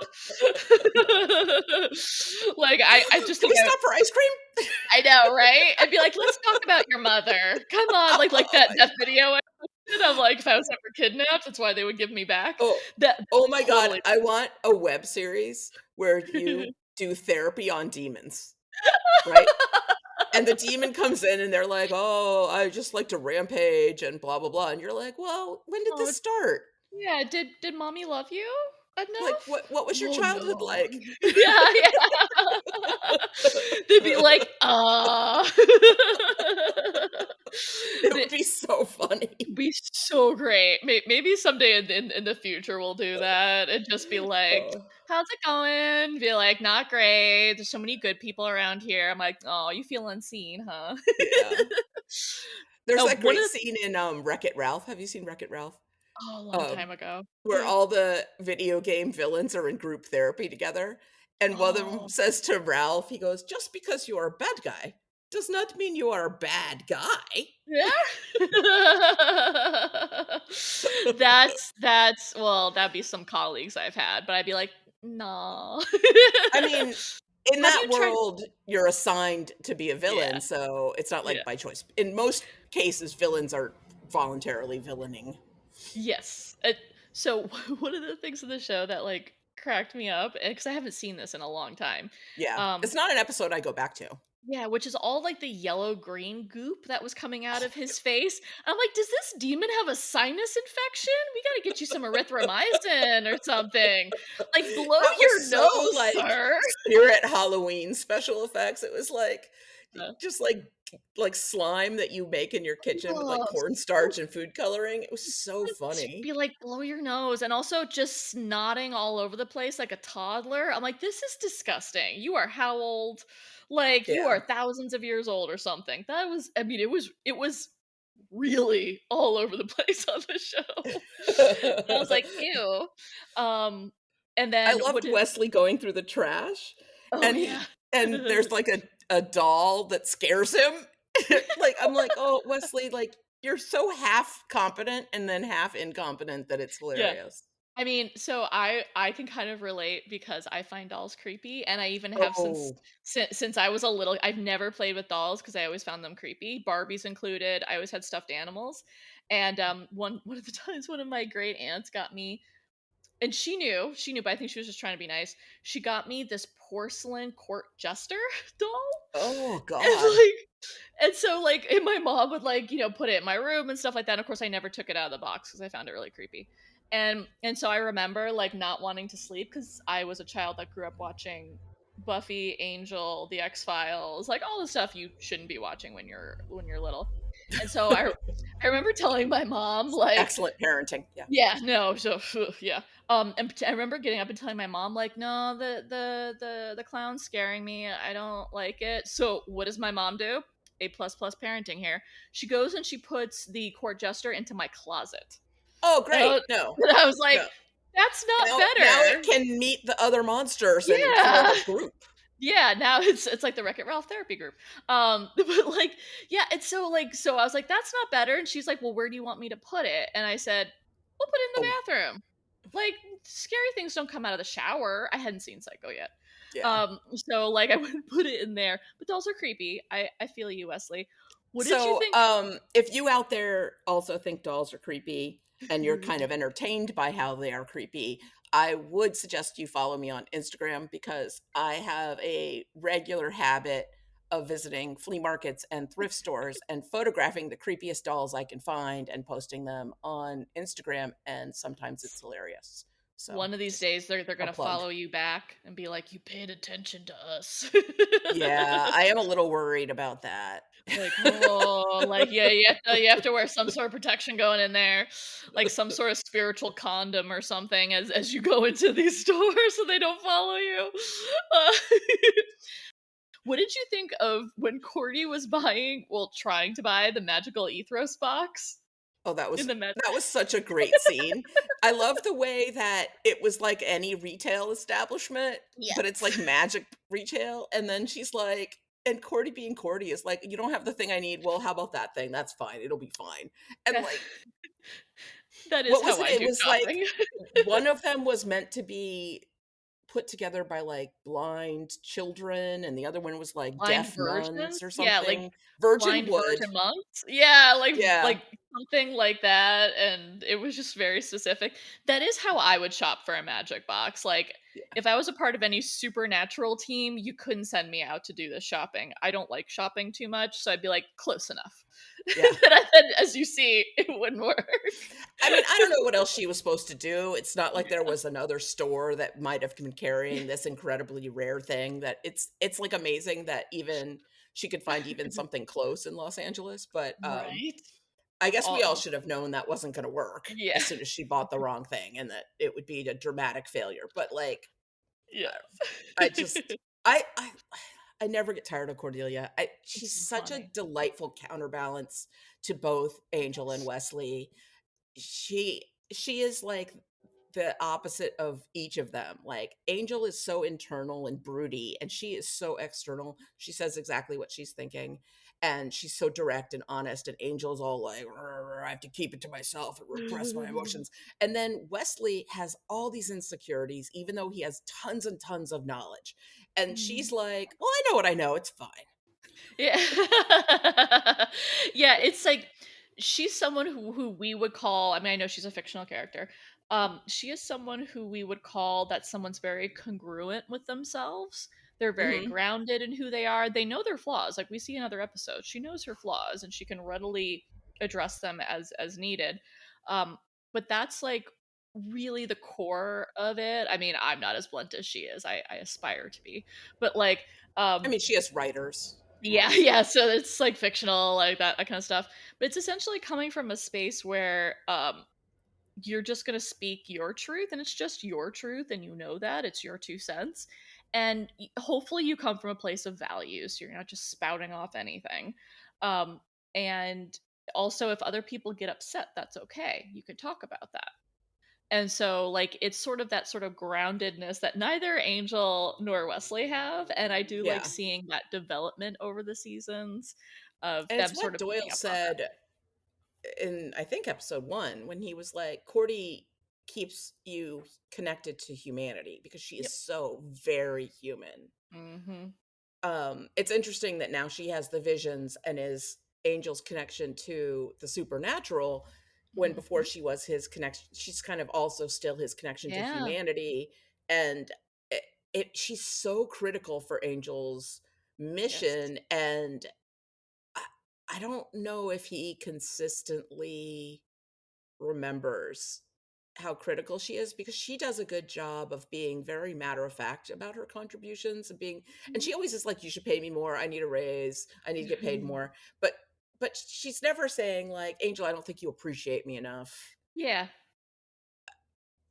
Like, I just Can think we stop for ice cream? I know, right? I'd be like, let's talk about your mother. Come on, like Oh that my that video I posted of like if I was ever kidnapped, that's why they would give me back. Oh, That oh my God. totally. I want a web series where you do therapy on demons, right? And the demon comes in and they're like, "Oh, I just like to rampage and blah blah blah." And you're like, "Well, when did Oh, this start? yeah. Did mommy love you Like enough? what was your Oh childhood no. like?" Yeah, they'd be like, It would They- be so funny. be so great. Maybe someday in the future we'll do that and just be like, Oh, "How's it going?" Be like, "Not great. There's so many good people around here." I'm like, "Oh, you feel unseen, huh?" yeah. There's Oh, that one great of the scene in Wreck-It Ralph. Have you seen Wreck-It Ralph? oh, a long Um, time ago. where Yeah. all the video game villains are in group therapy together. And one of them Oh, says to Ralph, he goes, "Just because you are a bad guy does not mean you are a bad guy." yeah. That's well, that'd be some colleagues I've had, but I'd be like, "No." I mean, in Have that you tried world, you're assigned to be a Yeah, villain, so it's not yeah. like by choice. In most cases, villains are voluntarily villaining. Yes. So one of the things in the show that like cracked me up, because I haven't seen this in a long time. Yeah. Um, It's not an episode I go back to. yeah, which is all like the yellow green goop that was coming out Oh of my his face. I'm like, does this demon have a sinus infection? We got to get you some erythromycin or something. Like, blow That was your so, nose, like, sir. Spirit Halloween special effects. It was like Uh, just like slime that you make in your kitchen with, like, oh, cornstarch and food coloring. It was so to funny. be like, blow your nose, and also just snotting all over the place like a toddler. I'm like, this is disgusting. You are how old? Like, you Yeah. are thousands of years old or something. That was, I mean, it was really all over the place on the show. And I was like, ew. Um, and I then what loved did? Wesley going through the trash, Oh and yeah. there's, like, a doll that scares him. Like, I'm like, "Oh, Wesley, like, you're so half competent and then half incompetent that it's Yeah. hilarious." I mean, so I can kind of relate because I find dolls creepy, and I even have Oh. since I was a little. I've never played with dolls because I always found them creepy, Barbies included. I always had stuffed animals, and one of the times one of my great aunts got me, and she knew, but I think she was just trying to be nice. She got me this porcelain court jester doll, Oh and god. like and so, like, and my mom would, like, put it in my room and stuff like that. And of course, I never took it out of the box because I found it really creepy. And so I remember, like, not wanting to sleep because I was a child that grew up watching Buffy, Angel, The X-Files, like all the stuff you shouldn't be watching when you're little. And so I remember telling my mom, like, Excellent parenting, yeah. yeah, no, so yeah. And I remember getting up and telling my mom, like, no, the clown's scaring me. I don't like it. So what does my mom do? A plus plus parenting here. She goes and she puts the court jester into my closet. Oh, And great. No, and I was like, no. that's not Now it better. can meet the other monsters and form Yeah. a group. Yeah, now it's like the Wreck-It Ralph therapy group. But like, yeah, it's so I was like, that's not better. And she's like, well, where do you want me to put it? And I said, we'll put it in Oh, the bathroom. Like, scary things don't come out of the shower. I hadn't seen Psycho yet. yeah. So like I would put it in there. But dolls are creepy. I feel you, Wesley. What did you So, think? if you out there also think dolls are creepy and you're kind of entertained by how they are creepy, I would suggest you follow me on Instagram because I have a regular habit of visiting flea markets and thrift stores and photographing the creepiest dolls I can find and posting them on Instagram, and sometimes it's hilarious. So, One of these just days they're a gonna plug. follow you back and be like, you paid attention to us. Yeah, I am a little worried about that. Like, oh, like, yeah, you have to wear some sort of protection going in there, like some sort of spiritual condom or something as you go into these stores so they don't follow you. Uh, what did you think of when Cordy was trying to buy the magical Ethros box Oh, in the med? that was such a great scene. I love the way that it was like any retail establishment, but it's Yes. like magic retail. And then she's like, and Cordy being Cordy is like, "You don't have the thing I need. Well, how about that thing? That's fine. It'll be fine." And like, That is what was how it? I It do was like shopping. one of them was meant to be put together by like blind children, and the other one was like Blind deaf versions? nuns or Yeah, like, something. Virgin blind Wood. virgin monks? Yeah, Yeah. like, something like that, and it was just very specific. That is how I would shop for a magic box, like, Yeah. if I was a part of any supernatural team, you couldn't send me out to do this shopping. I don't like shopping too much, so I'd be like, "Close enough." Yeah. And as you see, it wouldn't work. I mean, I don't know what else she was supposed to do. It's not like there was another store that might have been carrying this incredibly rare thing that it's like amazing that even she could find even something close in Los Angeles, but Right? I guess we all All should have known that wasn't going to work yeah. as soon as she bought the wrong thing and that it would be a dramatic failure. But like Yes. I just I never get tired of Cordelia. It's She's so such a funny. delightful counterbalance to both Angel and Yes. Wesley. She she is like the opposite of each of them. Like Angel is so internal and broody, and she is so external. She says exactly what she's thinking, and she's so direct and honest. And Angel's all like, "Rrr, rrr, I have to keep it to myself and repress my emotions." And then Wesley has all these insecurities, even though he has tons and tons of knowledge. And she's Mm. like, "Well, I know what I know. It's fine." Yeah. Yeah, it's like she's someone who we would call, I mean, I know she's a fictional character. She is someone who we would call that someone's very congruent with themselves. They're very Hmm. grounded in who they are. They know their flaws. Like we see in other episodes, she knows her flaws and she can readily address them as needed. But that's like really the core of it. I mean, I'm not as blunt as she is. I aspire to be. But like I mean, she has writers, yeah, obviously. yeah, so it's, like, fictional, like, that kinda stuff, but it's essentially coming from a space where, you're just gonna speak your truth, and it's just your truth, and you know that, it's your 2 cents, and y hopefully you come from a place of value, so you're not just spouting off anything, um, and also, if other people get upset, that's okay, you can talk about that. And so, like, it's sort of that sort of groundedness that neither Angel nor Wesley have, and I do like Yeah. seeing that development over the seasons of And them it's sort what of Doyle picking up on that. said in I think episode 1 when he was like, "Cordy keeps you connected to humanity because she is Yep. so very human." Mhm. It's interesting that now she has the visions and is Angel's connection to the supernatural when before Mhm. she was his connection. She's kind of also still his connection to Yeah. humanity, and she's so critical for Angel's Yes. mission, and I, I don't know if he consistently remembers how critical she is because she does a good job of being very matter of fact about her contributions and being, and she always is like, you should pay me more, I need a raise, I need to get paid Mhm. more, but she's never saying like, Angel, I don't think you appreciate me enough. Yeah.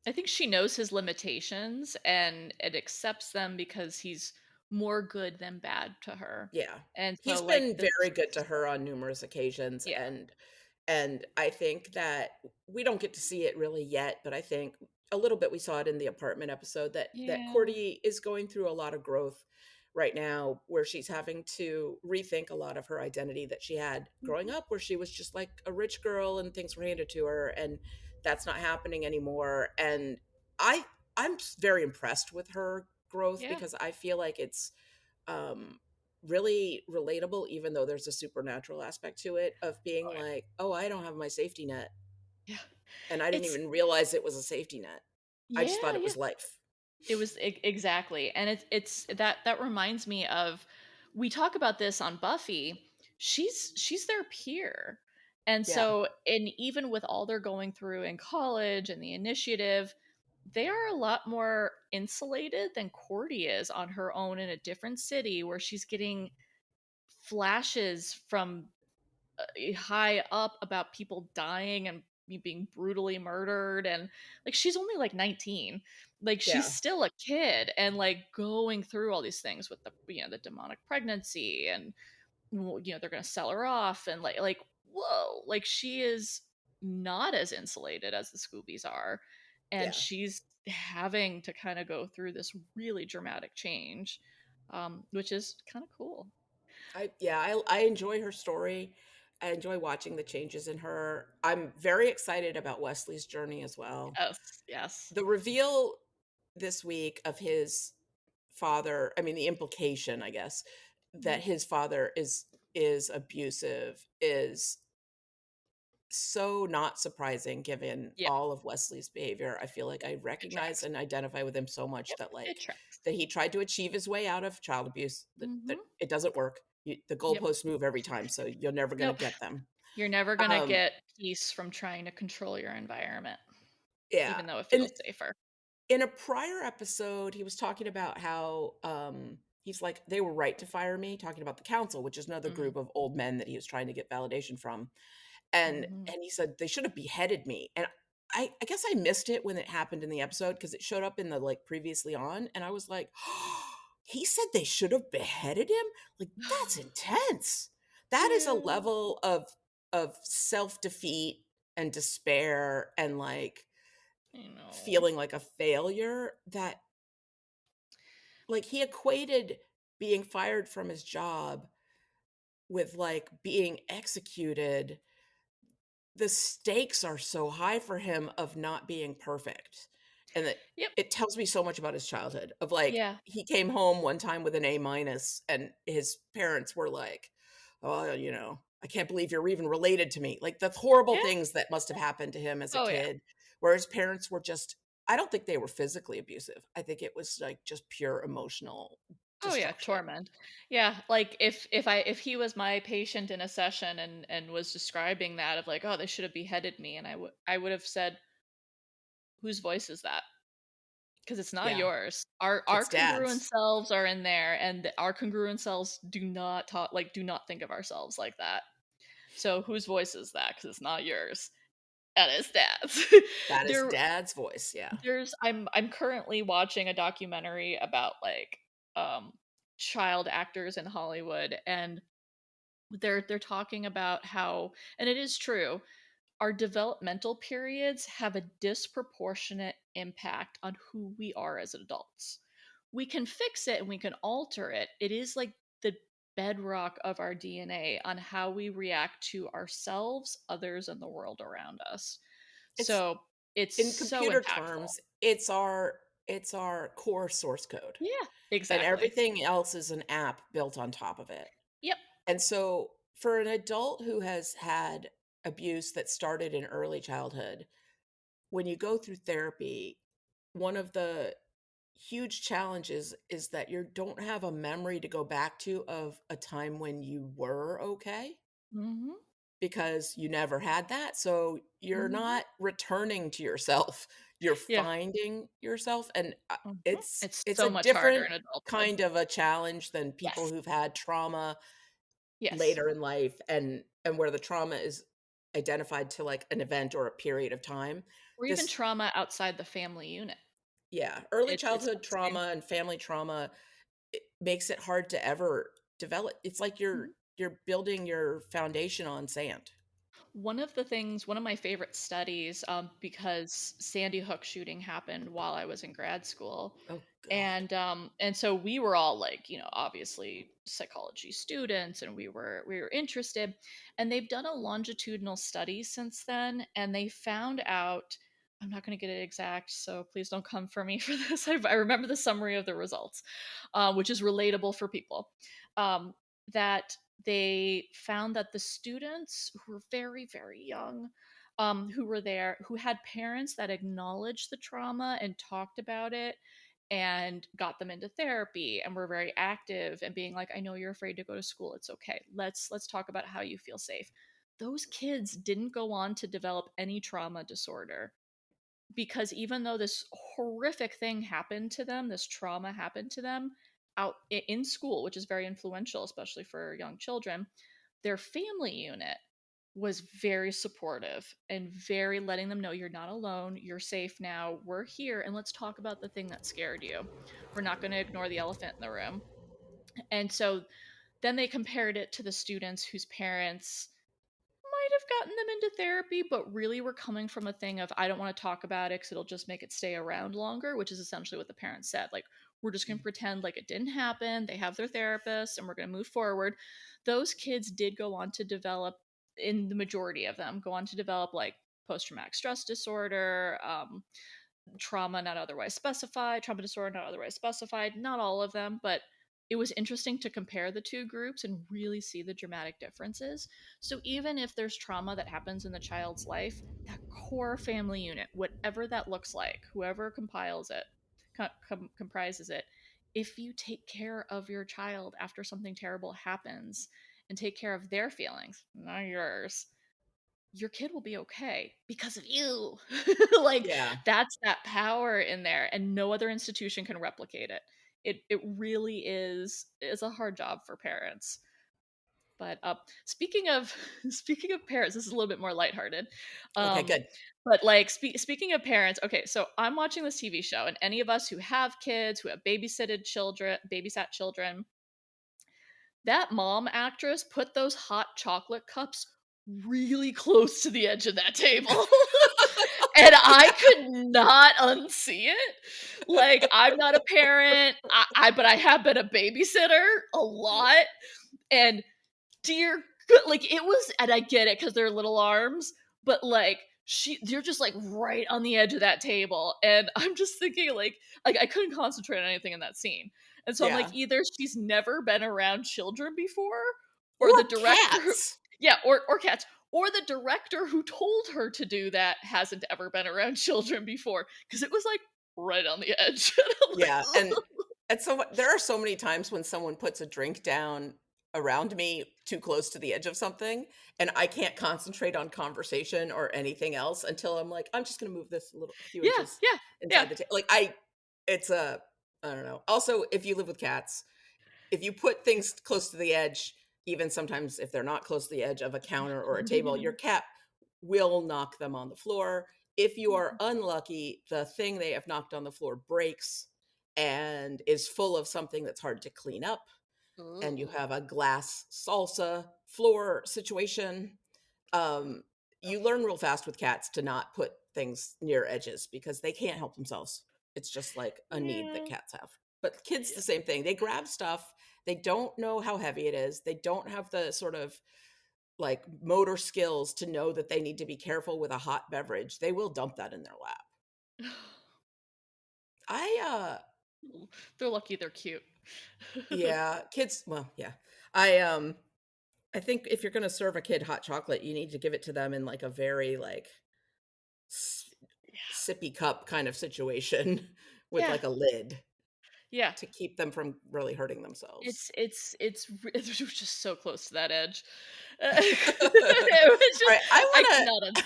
I think she knows his limitations and it accepts them because he's more good than bad to her. Yeah, And he's so, like, been this very good to her on numerous occasions, yeah. and I think that we don't get to see it really yet, but I think a little bit we saw it in the apartment episode that Yeah. Cordy is going through a lot of growth right now, where she's having to rethink a lot of her identity that she had growing Mhm. up, where she was just like a rich girl and things were handed to her, and that's not happening anymore. And I very impressed with her growth Yeah. because I feel like it's um really relatable, even though there's a supernatural aspect to it of being Oh, yeah. like, oh, I don't have my safety net, Yeah. and I didn't It's even realize it was a safety net. I just thought yeah, it yeah. was life. It was exactly, and it's that reminds me of we talk about this on Buffy. She's their peer, and Yeah. so and even with all they're going through in college and the initiative, they are a lot more insulated than Cordy is on her own in a different city where she's getting flashes from high up about people dying and being brutally murdered, and like she's only like 19, like she's Yeah. still a kid and like going through all these things with the the demonic pregnancy and they're gonna sell her off and like whoa, like she is not as insulated as the Scoobies are, and Yeah. she's having to kind of go through this really dramatic change, which is kind of cool. I enjoy her story. I enjoy watching the changes in her. I'm very excited about Wesley's journey as well. Yes, yes. The reveal this week of his father, I mean, the implication, I guess, that Mhm. his father is abusive is so not surprising given Yeah, all of Wesley's behavior. I feel like I it recognize tracks. and identify with him so much Yep, that it like tracks. that he tried to achieve his way out of child abuse. That Mhm. it doesn't work. The Yep. goalposts move every time, so you're never going to Nope. get them. You're never gonna Um, get peace from trying to control your environment, yeah, even though it and feels safer. in a prior episode, he was talking about how he's like they were right to fire me, talking about the council, which is another Mm. group of old men that he was trying to get validation from. and Mhm. and he said they should have beheaded me, and I guess I missed it when it happened in the episode because it showed up in the like previously on, and I was like, he said they should have beheaded him. Like that's intense. That is a Yeah, level of self defeat and despair and like I know. feeling like a failure that like he equated being fired from his job with like being executed. The stakes are so high for him of not being perfect, and that Yep. it tells me so much about his childhood of, like, Yeah. he came home one time with an A minus, and his parents were like, "Oh, I can't believe you're even related to me." Like, the horrible Yeah. things that must have happened to him as a Oh, yeah. kid, where his parents were just I don't think they were physically abusive. I think it was, like, just pure emotional Oh, yeah, destruction. torment. Yeah, like, if he was my patient in a session and was describing that of like, "Oh, they should have beheaded me," and I would have said, "Whose voice is that? Because it's not Yeah, yours. Our it's congruent dad's. selves are in there, and our congruent selves do not think of ourselves like that. So whose voice is that? Because it's not yours. That is dad's." That is There dad's voice, yeah. there's I'm currently watching a documentary about, like, um, child actors in Hollywood, and they're talking about how, and it is true, our developmental periods have a disproportionate impact on who we are as adults. We can fix it and we can alter it. It is like the bedrock of our DNA on how we react to ourselves, others, and the world around us. It's So it's in so computer impactful. terms, it's our core source code, Yeah, and exactly. everything else is an app built on top of it. Yep. And so for an adult who has had abuse that started in early childhood, when you go through therapy, one of the huge challenges is that you don't have a memory to go back to of a time when you were okay Mhm. because you never had that. So you're Mhm. not returning to yourself. You're Yeah. finding yourself, and Mhm. It's it's a so much harder different in adulthood. kind of a challenge than people Yes. who've had trauma Yes. later in life and where the trauma is identified to like an event or a period of time. Or even This trauma outside the family unit. yeah, early It's childhood not the same. trauma and family trauma it makes it hard to ever develop. It's like Mhm. you're building your foundation on sand. One of my favorite studies, because Sandy Hook shooting happened while I was in grad school, Oh god. and so we were all like, obviously psychology students, and we were interested, and they've done a longitudinal study since then, and they found out. I'm not going to get it exact, so please don't come for me for this. I remember the summary of the results, which is relatable for people. Um, that they found that the students who were very, very young, who were there, who had parents that acknowledged the trauma and talked about it and got them into therapy and were very active and being like, I know you're afraid to go to school, it's okay, let's talk about how you feel safe. Those kids didn't go on to develop any trauma disorder, because even though this horrific thing happened to them, this trauma happened to them out in school, which is very influential, especially for young children, their family unit was very supportive and very letting them know, you're not alone, you're safe now, we're here, and let's talk about the thing that scared you. We're not going to ignore the elephant in the room. And so then they compared it to the students whose parents might have gotten them into therapy, but really were coming from a thing of, I don't want to talk about it because it'll just make it stay around longer, which is essentially what the parents said. Like, we're just going to pretend like it didn't happen. They have their therapist and we're going to move forward. Those kids did go on to develop, in the majority of them, go on to develop like post traumatic stress disorder, trauma not otherwise specified, trauma disorder not otherwise specified, not all of them, but it was interesting to compare the two groups and really see the dramatic differences. So even if there's trauma that happens in the child's life, that core family unit, whatever that looks like, whoever compiles it, comprises it, if you take care of your child after something terrible happens and take care of their feelings, not yours, your kid will be okay because of you. Like, Yeah. that's that power in there, and no other institution can replicate it. It really is a hard job for parents. But speaking of speaking of parents, this is a little bit more lighthearted. Okay, Um, good. but like speaking of parents, okay, so I'm watching this TV show, and any of us who have kids, who have babysat children, that mom actress put those hot chocolate cups really close to the edge of that table. And I could not unsee it. Like, I'm not a parent, but I have been a babysitter a lot. And dear good, like, it was, and I get it because they're little arms, but like, they're just like right on the edge of that table. And I'm just thinking, like I couldn't concentrate on anything in that scene. And so I'm like, Yeah. either she's never been around children before, Or or the director, cats. yeah, or cats, or the director who told her to do that hasn't ever been around children before, because it was like right on the edge. And I'm like, Yeah, and so there are so many times when someone puts a drink down around me too close to the edge of something, and I can't concentrate on conversation or anything else until I'm like, I'm just gonna move this a few yeah, inches yeah, yeah. inside the table. Like it's a, I don't know. Also, if you live with cats, if you put things close to the edge, even sometimes if they're not close to the edge of a counter or a table, your cat will knock them on the floor. If you are unlucky, the thing they have knocked on the floor breaks and is full of something that's hard to clean up, and you Ooh. have a glass salsa floor situation. Um, you learn real fast with cats to not put things near edges because they can't help themselves. It's just like a need that Yeah. cats have. But kids, the same thing. They grab stuff. They don't know how heavy it is. They don't have the sort of like motor skills to know that they need to be careful with a hot beverage. They will dump that in their lap. I They're lucky they're cute. yeah, kids, well, yeah. I I think if you're going to serve a kid hot chocolate, you need to give it to them in like a very like sippy cup kind of situation with Yeah, like a lid yeah. to keep them from really hurting themselves. It was just so close to that edge. All It was just, right, I I want could to not unsee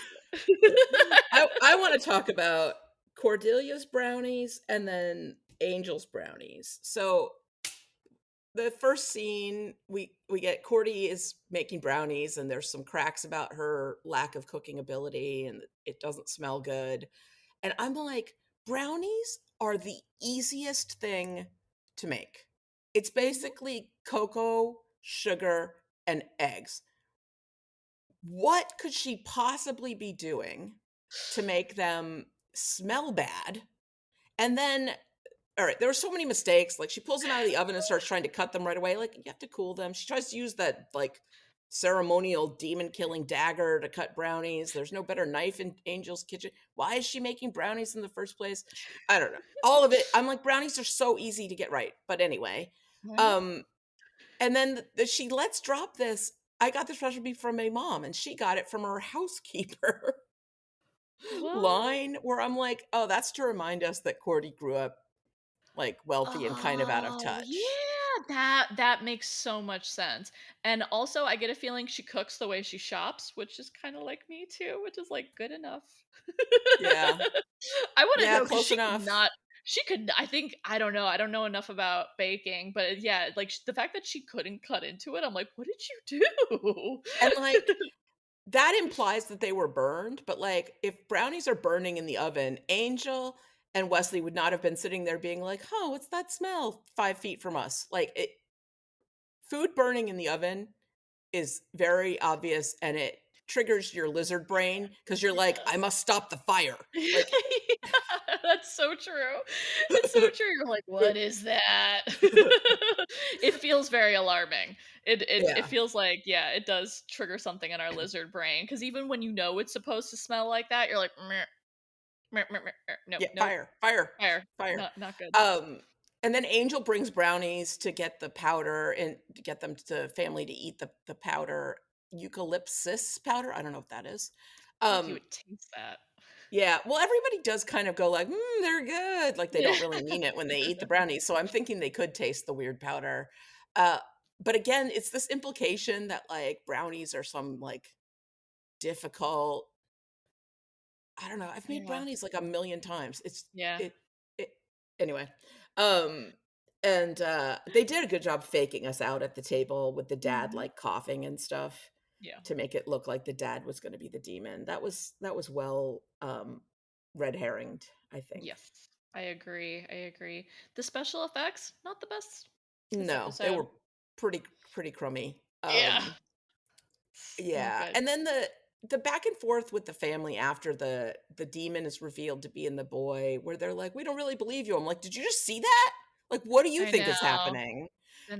it. I want to talk about Cordelia's brownies and then Angel's brownies. So the first scene, we get Cordy is making brownies, and there's some cracks about her lack of cooking ability, and it doesn't smell good. And I'm like, brownies are the easiest thing to make. It's basically cocoa, sugar, and eggs. What could she possibly be doing to make them smell bad? And then, all right, there were so many mistakes. Like she pulls them out of the oven and starts trying to cut them right away. Like you have to cool them. She tries to use that like ceremonial demon killing dagger to cut brownies. There's no better knife in Angel's kitchen. Why is she making brownies in the first place? I don't know. All of it. I'm like, brownies are so easy to get right. But anyway, Right? um, and then she lets drop this. I got this recipe from my mom, and she got it from her housekeeper What? line. Where I'm like, oh, that's to remind us that Cordy grew up like wealthy and kind of out of Oh, touch. yeah, that makes so much sense. And also, I get a feeling she cooks the way she shops, which is kind of like me too, which is like good enough. Yeah. I want to Yeah, know because close enough. I think, I don't know enough about baking, but yeah, like the fact that she couldn't cut into it, I'm like, what did you do? And like that implies that they were burned, but like if brownies are burning in the oven, Angel and Wesley would not have been sitting there being like, "Huh, what's that smell 5 feet from us?" Like food burning in the oven is very obvious, and it triggers your lizard brain because you're like, I Yes. must stop the fire. Like, Yeah, that's so true. It's so true. You're like, what is that? It feels very alarming. It yeah. feels like, yeah, it does trigger something in our lizard brain. Because even when you know it's supposed to smell like that, you're like, meh. Nope, Yeah, nope. fire, fire, Fire. fire. Not good. And then Angel brings brownies to get the powder and to get them to family to eat the powder, eucalyptus powder. I don't know what that is. Like you Um, would taste that. yeah, well, everybody does kind of go like, they're good. Like they Yeah. don't really mean it when they eat the brownies. So I'm thinking they could taste the weird powder. Uh, but again, it's this implication that like brownies are some like difficult. I don't know. I've made Yeah. brownies like a million times. Yeah. It anyway. Um and they did a good job faking us out at the table with the dad Mhm. like coughing and stuff Yeah. to make it look like the dad was going to be the demon. That was well red herringed, I think. Yes. I agree. I agree. The special effects, not the best this No, they episode. were pretty crummy. Yeah. Not Yeah, good. and then the back and forth with the family after the demon is revealed to be in the boy, where they're like, "We don't really believe you." I'm like, "Did you just see that? Like, what do you I think is know. happening?"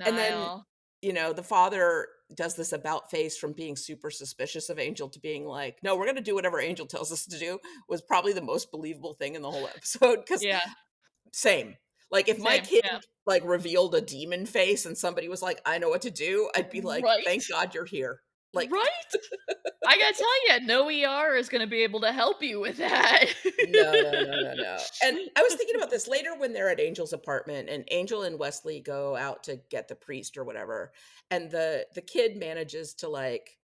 And then, Denial. the father does this about face from being super suspicious of Angel to being like, "No, we're gonna do whatever Angel tells us to do," was probably the most believable thing in the whole episode. Because Yeah. same. Like, if my Same. kid, Yeah. like, revealed a demon face and somebody was like, "I know what to do," I'd be like, Right. "Thank God you're here." Like, Right? I gotta tell you, no ER is gonna be able to help you with that. no, no, no, no, no. And I was thinking about this later when they're at Angel's apartment and Angel and Wesley go out to get the priest or whatever. And the kid manages to like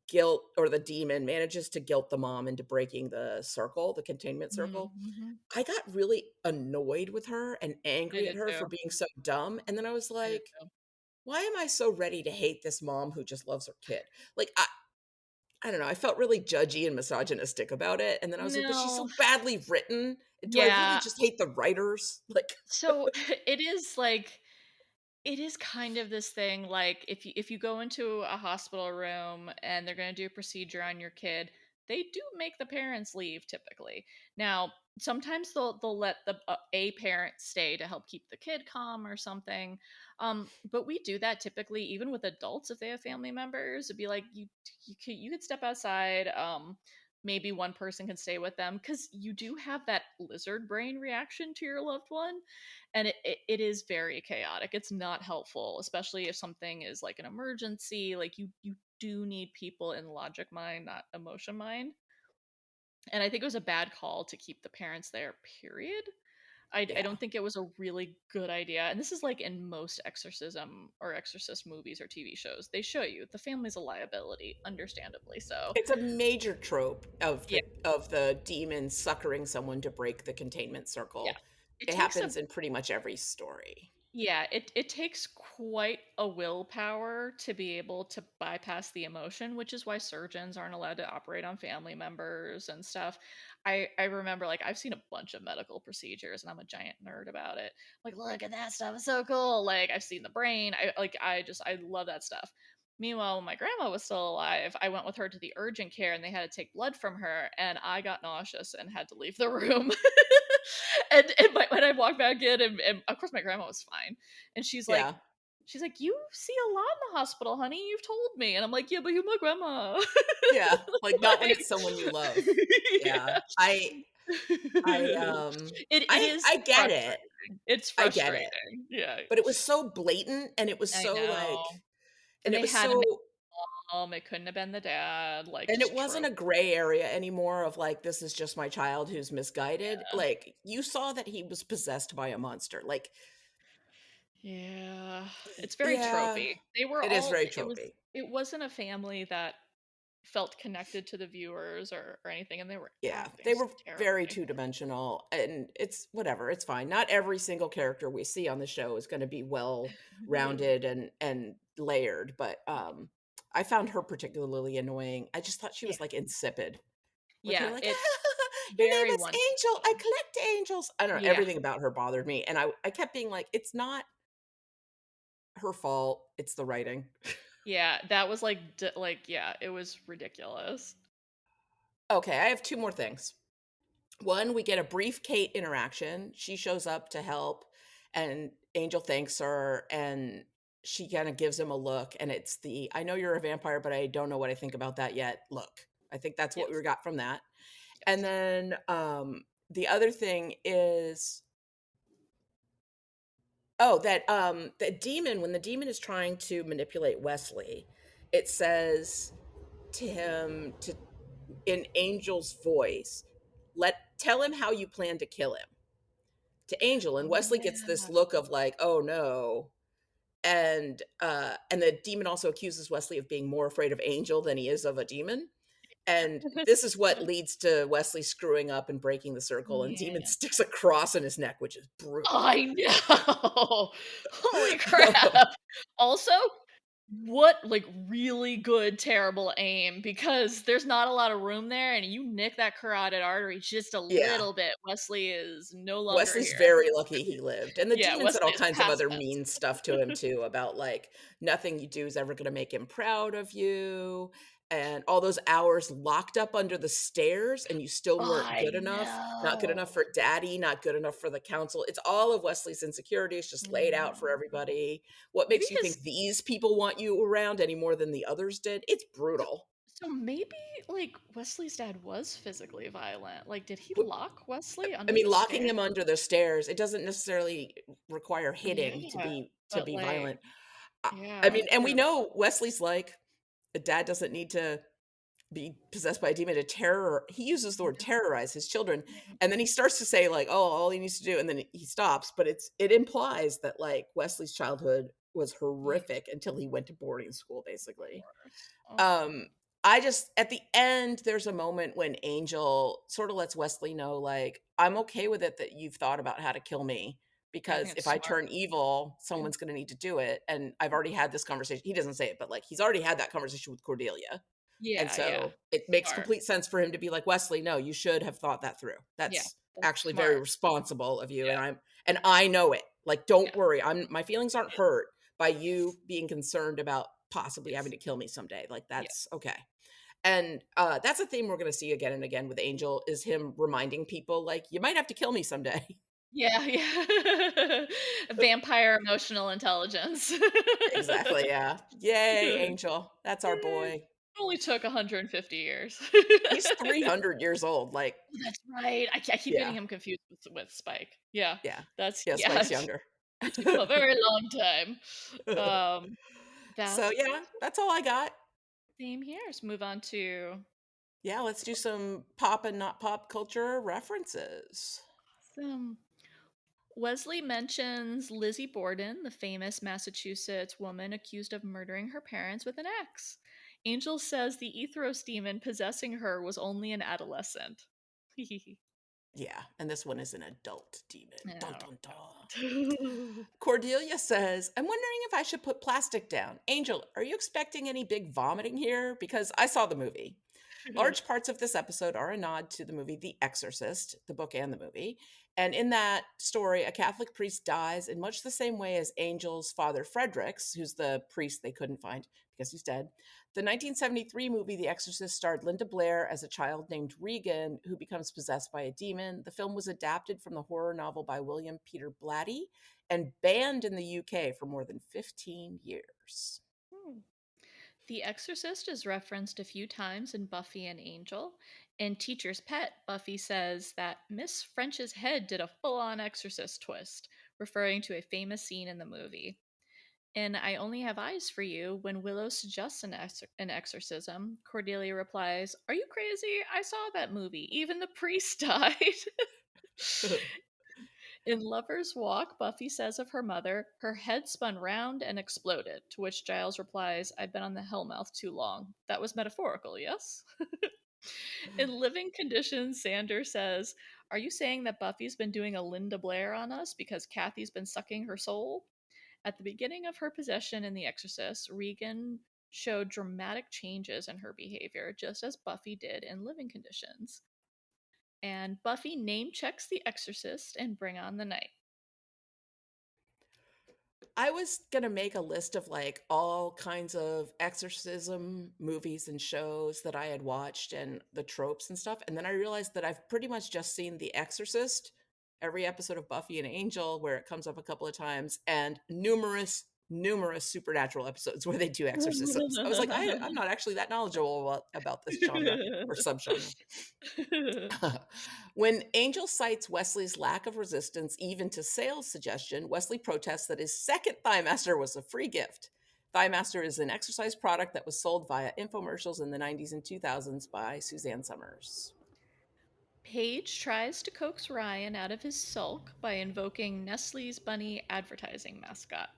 guilt, or the demon manages to guilt the mom into breaking the circle, the containment circle. Mhm. I got really annoyed with her and I angry at did her for too. being so dumb. And then I was I did like, too. why am I so ready to hate this mom who just loves her kid? Like, I don't know. I felt really judgy and misogynistic about it. And then I was like, but she's No. so badly written. Do I really Yeah. just hate the writers? Like, So it is like it is kind of this thing like if you go into a hospital room and they're going to do a procedure on your kid, they do make the parents leave typically. Now, sometimes they'll let the a parent stay to help keep the kid calm or something. But we do that typically even with adults if they have family members. It'd be like you could step outside. Maybe one person can stay with them because you do have that lizard brain reaction to your loved one, and it is very chaotic. It's not helpful, especially if something is like an emergency. Like you do need people in logic mind, not emotion mind. And I think it was a bad call to keep the parents there, period. I yeah. don't think it was a really good idea. And this is like in most exorcism or exorcist movies or TV shows. They show you the family's a liability, understandably so. It's a major trope of Yeah, the demon suckering someone to break the containment yeah. circle. It It takes a happens in pretty much every story. Yeah, it takes quite a willpower to be able to bypass the emotion, which is why surgeons aren't allowed to operate on family members and stuff. I remember like I've seen a bunch of medical procedures and I'm a giant nerd about it. Like, look at that stuff, it's so cool. Like I've seen the brain. I love that stuff. Meanwhile, when my grandma was still alive, I went with her to the urgent care and they had to take blood from her and I got nauseous and had to leave the room. When I walked back in, and of course my grandma was fine, and Yeah. she's like, "You see a lot in the hospital, honey. You've told me." And I'm like, "Yeah, but you're my grandma." Yeah. Like, not when Like, it's someone you love. Yeah. yeah. I, It is I get it. frustrating. It's I get it. frustrating. Yeah, But it was so blatant and it was I so know. like, and And it they was had to make so, mom. It couldn't have been the dad. Like, and it just wasn't trope. a gray area anymore of like, this is just my child who's misguided. Like, you saw that he was possessed by a monster. Like, Yeah, it's very yeah, tropey. They were it is all. very It was. tropey. It wasn't a family that felt connected to the viewers or anything, and they were Yeah, acting they were very terribly. two-dimensional, and it's whatever, it's fine. Not every single character we see on the show is gonna be well-rounded and layered, but, I found her particularly annoying. I just thought she Yeah, was, like, insipid with her, yeah, like, it's "Your name very is Angel, I one-dimensional. collect angels." I don't know, Yeah, everything about her bothered me, and I kept being like, "It's not her fault, it's the writing." yeah, that was yeah, it was ridiculous. Okay, I have 2 more things. One, we get a brief Kate interaction. She shows up to help, and Angel thanks her, and she kind of gives him a look. And it's the I know you're a vampire, but I don't know what I think about that yet. Look, I think that's what we Yes, got from that. And yes. then the other thing is, that demon, when the demon is trying to manipulate Wesley, it says to him, to in Angel's voice, tell him how you plan to kill him, to Angel. And Oh Wesley gets this yeah. look of like, oh no. And the demon also accuses Wesley of being more afraid of Angel than he is of a demon. And this is what leads to Wesley screwing up and breaking the circle, and demon Yeah. sticks a cross in his neck, which is brutal. I know. Holy crap. Also, what like really good terrible aim, because there's not a lot of room there and you nick that carotid artery just a Yeah. little bit. Wesley is no longer Wesley's here. very lucky he lived. And the Yeah, demon said all Wesley is kinds of past other tense. mean stuff to him too, about like nothing you do is ever going to make him proud of you. And all those hours locked up under the stairs and you still weren't I good enough. Not good enough know. for daddy, not good enough for the council. It's all of Wesley's insecurities just laid out for Mm. everybody. What Maybe makes you his think these people want you around any more than the others did? It's so, brutal. so maybe like Wesley's dad was physically violent. Like, did he But lock Wesley I under mean, the locking stairs? him under the stairs, it doesn't necessarily require hitting to Yeah, be but like, violent. I yeah, mean, and we or know Wesley's like, a dad doesn't need to be possessed by a demon to terror. He uses the word terrorize his children, and then he starts to say like, "Oh, all he needs to do," and then he stops. But it implies that like Wesley's childhood was yeah, horrific until he went to boarding school, of basically. course. Oh, Um, I just at the end, there's a moment when Angel sort of lets Wesley know, like, I'm okay with it that you've thought about how to kill me, yeah, I because think it's if I smart. turn evil, Yeah, someone's gonna need to do it. And I've already had this conversation. He doesn't say it, but like he's already had that conversation with Cordelia. And yeah, yeah. so it makes Smart. complete sense for him to be like, Wesley, no, you should have thought that through. Yeah, That's that's actually very smart. responsible of you. Yeah, And I know it. Like, don't yeah, worry. My feelings aren't hurt by yes, you being concerned about possibly having yes, to kill me someday. Like, yeah, that's okay. And that's a theme we're going to see again and again with Angel, is him reminding people like, you might have to kill me someday. yeah, yeah. Vampire emotional intelligence. Exactly. Yeah. Yay, Yay. Angel. That's our boy. Only took 150 years. He's 300 years old. Like, That's right. I keep getting yeah, him confused with Spike. Yeah, yeah, that's yeah. yeah. Spike's younger. It took him a very long time. Um, So that's yeah, that's all I got. same here. Let's move on to Yeah, let's do some pop and not pop culture references. some. Wesley mentions Lizzie Borden, the famous Massachusetts woman accused of murdering her parents with an axe. Angel says the Ethros demon possessing her was only an adolescent. Yeah, and this one is an adult demon. Dun Oh, dun dun. no. Cordelia says, I'm wondering if I should put plastic down. Angel, are you expecting any big vomiting here? Because I saw the movie. Large parts of this episode are a nod to the movie The Exorcist, the book and the movie. And in that story, a Catholic priest dies in much the same way as Angel's father, Fredericks, who's the priest they couldn't find because he's dead. The 1973 movie The Exorcist starred Linda Blair as a child named Regan who becomes possessed by a demon. The film was adapted from the horror novel by William Peter Blatty and banned in the UK for more than 15 years. Hmm. The Exorcist is referenced a few times in Buffy and Angel. In Teacher's Pet, Buffy says that Miss French's head did a full on exorcist twist, referring to a famous scene in the movie. In I Only Have Eyes for You, when Willow suggests an exorcism, Cordelia replies, Are you crazy? I saw that movie. Even the priest died. In Lover's Walk, Buffy says of her mother, her head spun round and exploded, to which Giles replies, I've been on the Hellmouth too long. That was metaphorical, yes? In Living Conditions, Sander says, Are you saying that Buffy's been doing a Linda Blair on us because Kathy's been sucking her soul? At the beginning of her possession in The Exorcist, Regan showed dramatic changes in her behavior, just as Buffy did in Living Conditions. And Buffy name checks The Exorcist and Bring on the Night. I was going to make a list of like all kinds of exorcism movies and shows that I had watched and the tropes and stuff. And then I realized that I've pretty much just seen The Exorcist, every episode of Buffy and Angel, where it comes up a couple of times, and numerous numerous supernatural episodes where they do exorcisms. I was like, I'm not actually that knowledgeable about this genre or subgenre. When Angel cites Wesley's lack of resistance even to sales suggestion, Wesley protests that his second Thigh Master was a free gift. Thigh Master is an exercise product that was sold via infomercials in the 90s and 2000s by Suzanne Summers. Paige tries to coax Ryan out of his sulk by invoking Nestle's bunny advertising mascot.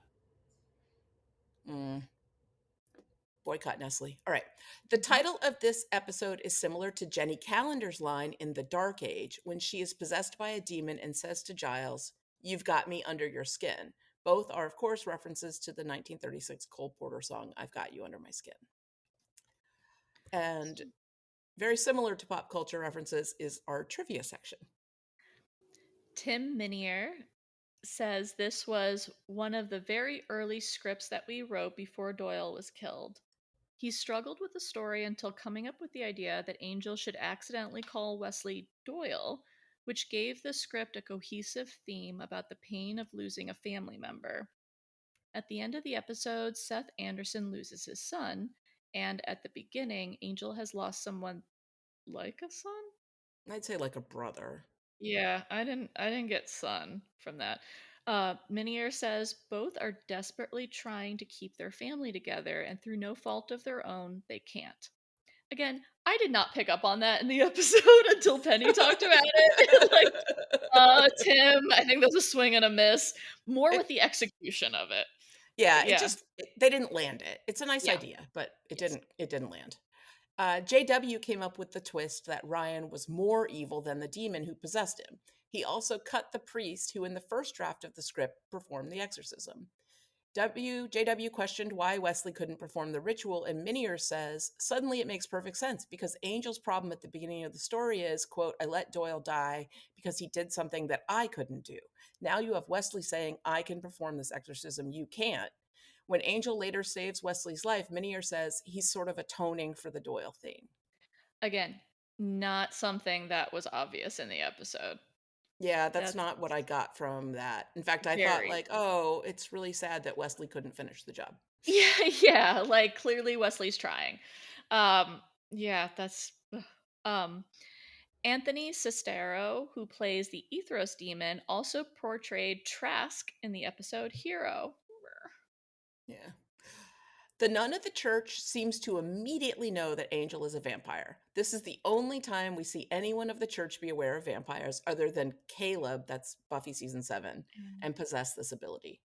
Boycott Nestle. All right. The title of this episode is similar to Jenny Callender's line in The Dark Age when she is possessed by a demon and says to Giles, "You've got me under your skin." Both are, of course, references to the 1936 Cole Porter song, "I've Got You Under My Skin." And very similar to pop culture references is our trivia section. Tim Minier says this was one of the very early scripts that we wrote before Doyle was killed. He struggled with the story until coming up with the idea that Angel should accidentally call Wesley Doyle, which gave the script a cohesive theme about the pain of losing a family member. At the end of the episode, Seth Anderson loses his son, and at the beginning, Angel has lost someone like a son? I'd say like a brother. Yeah, I didn't get son from that. Minier says both are desperately trying to keep their family together, and through no fault of their own, they can't. Again, I did not pick up on that in the episode until Penny talked about it. Like, Tim, I think there's a swing and a miss. More with the execution of it. Yeah, Yeah. they didn't land it. It's a nice Yeah. idea, but it Yes. didn't land. JW came up with the twist that Ryan was more evil than the demon who possessed him. He also cut the priest who, in the first draft of the script, performed the exorcism. JW questioned why Wesley couldn't perform the ritual, and Minier says, suddenly it makes perfect sense because Angel's problem at the beginning of the story is, quote, "I let Doyle die because he did something that I couldn't do." Now you have Wesley saying, "I can perform this exorcism, you can't." When Angel later saves Wesley's life, Minier says he's sort of atoning for the Doyle thing. Again, not something that was obvious in the episode. Yeah, that's not what I got from that. In fact, I thought like, oh, it's really sad that Wesley couldn't finish the job. Yeah, like clearly Wesley's trying. Yeah, that's Anthony Sestero, who plays the Ethros demon, also portrayed Trask in the episode Hero. Yeah. The nun at the church seems to immediately know that Angel is a vampire. This is the only time we see anyone of the church be aware of vampires other than Caleb, that's Buffy season 7, and possess this ability.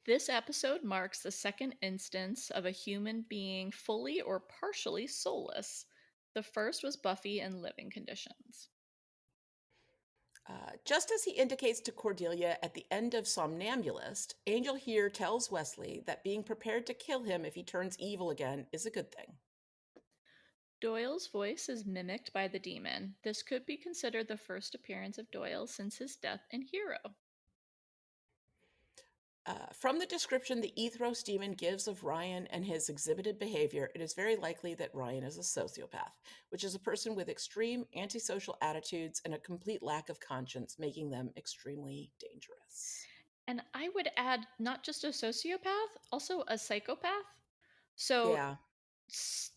This episode marks the second instance of a human being fully or partially soulless. The first was Buffy in Living Conditions. Just as he indicates to Cordelia at the end of Somnambulist, Angel here tells Wesley that being prepared to kill him if he turns evil again is a good thing. Doyle's voice is mimicked by the demon. This could be considered the first appearance of Doyle since his death in Hero. From the description the Ethros demon gives of Ryan and his exhibited behavior, it is very likely that Ryan is a sociopath, which is a person with extreme antisocial attitudes and a complete lack of conscience, making them extremely dangerous. And I would add not just a sociopath, also a psychopath. So yeah,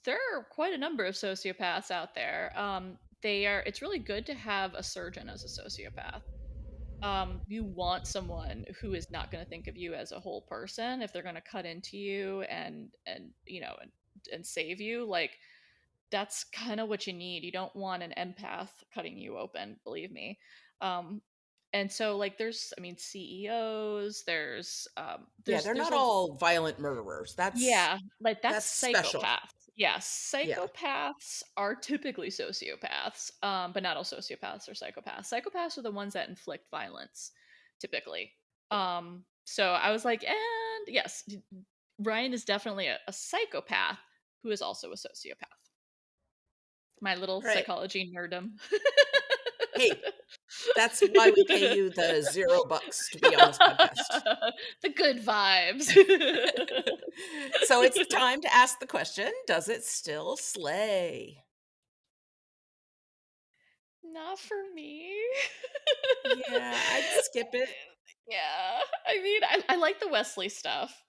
there are quite a number of sociopaths out there. It's really good to have a surgeon as a sociopath. You want someone who is not going to think of you as a whole person if they're going to cut into you and save you. Like, that's kind of what you need. You don't want an empath cutting you open, believe me. And so like there's CEOs, there's they're not all violent murderers. That's that's special. psychopaths. Yes, psychopaths are typically sociopaths, but not all sociopaths are psychopaths. Psychopaths are the ones that inflict violence, typically. So I was like, and yes, Ryan is definitely a psychopath who is also a sociopath. My little psychology nerdom. Hey, that's why we pay you the $0 to be on this podcast. The good vibes. So it's time to ask the question, does it still slay? Not for me. Yeah, I'd skip it. Yeah. I mean, I like the Wesley stuff.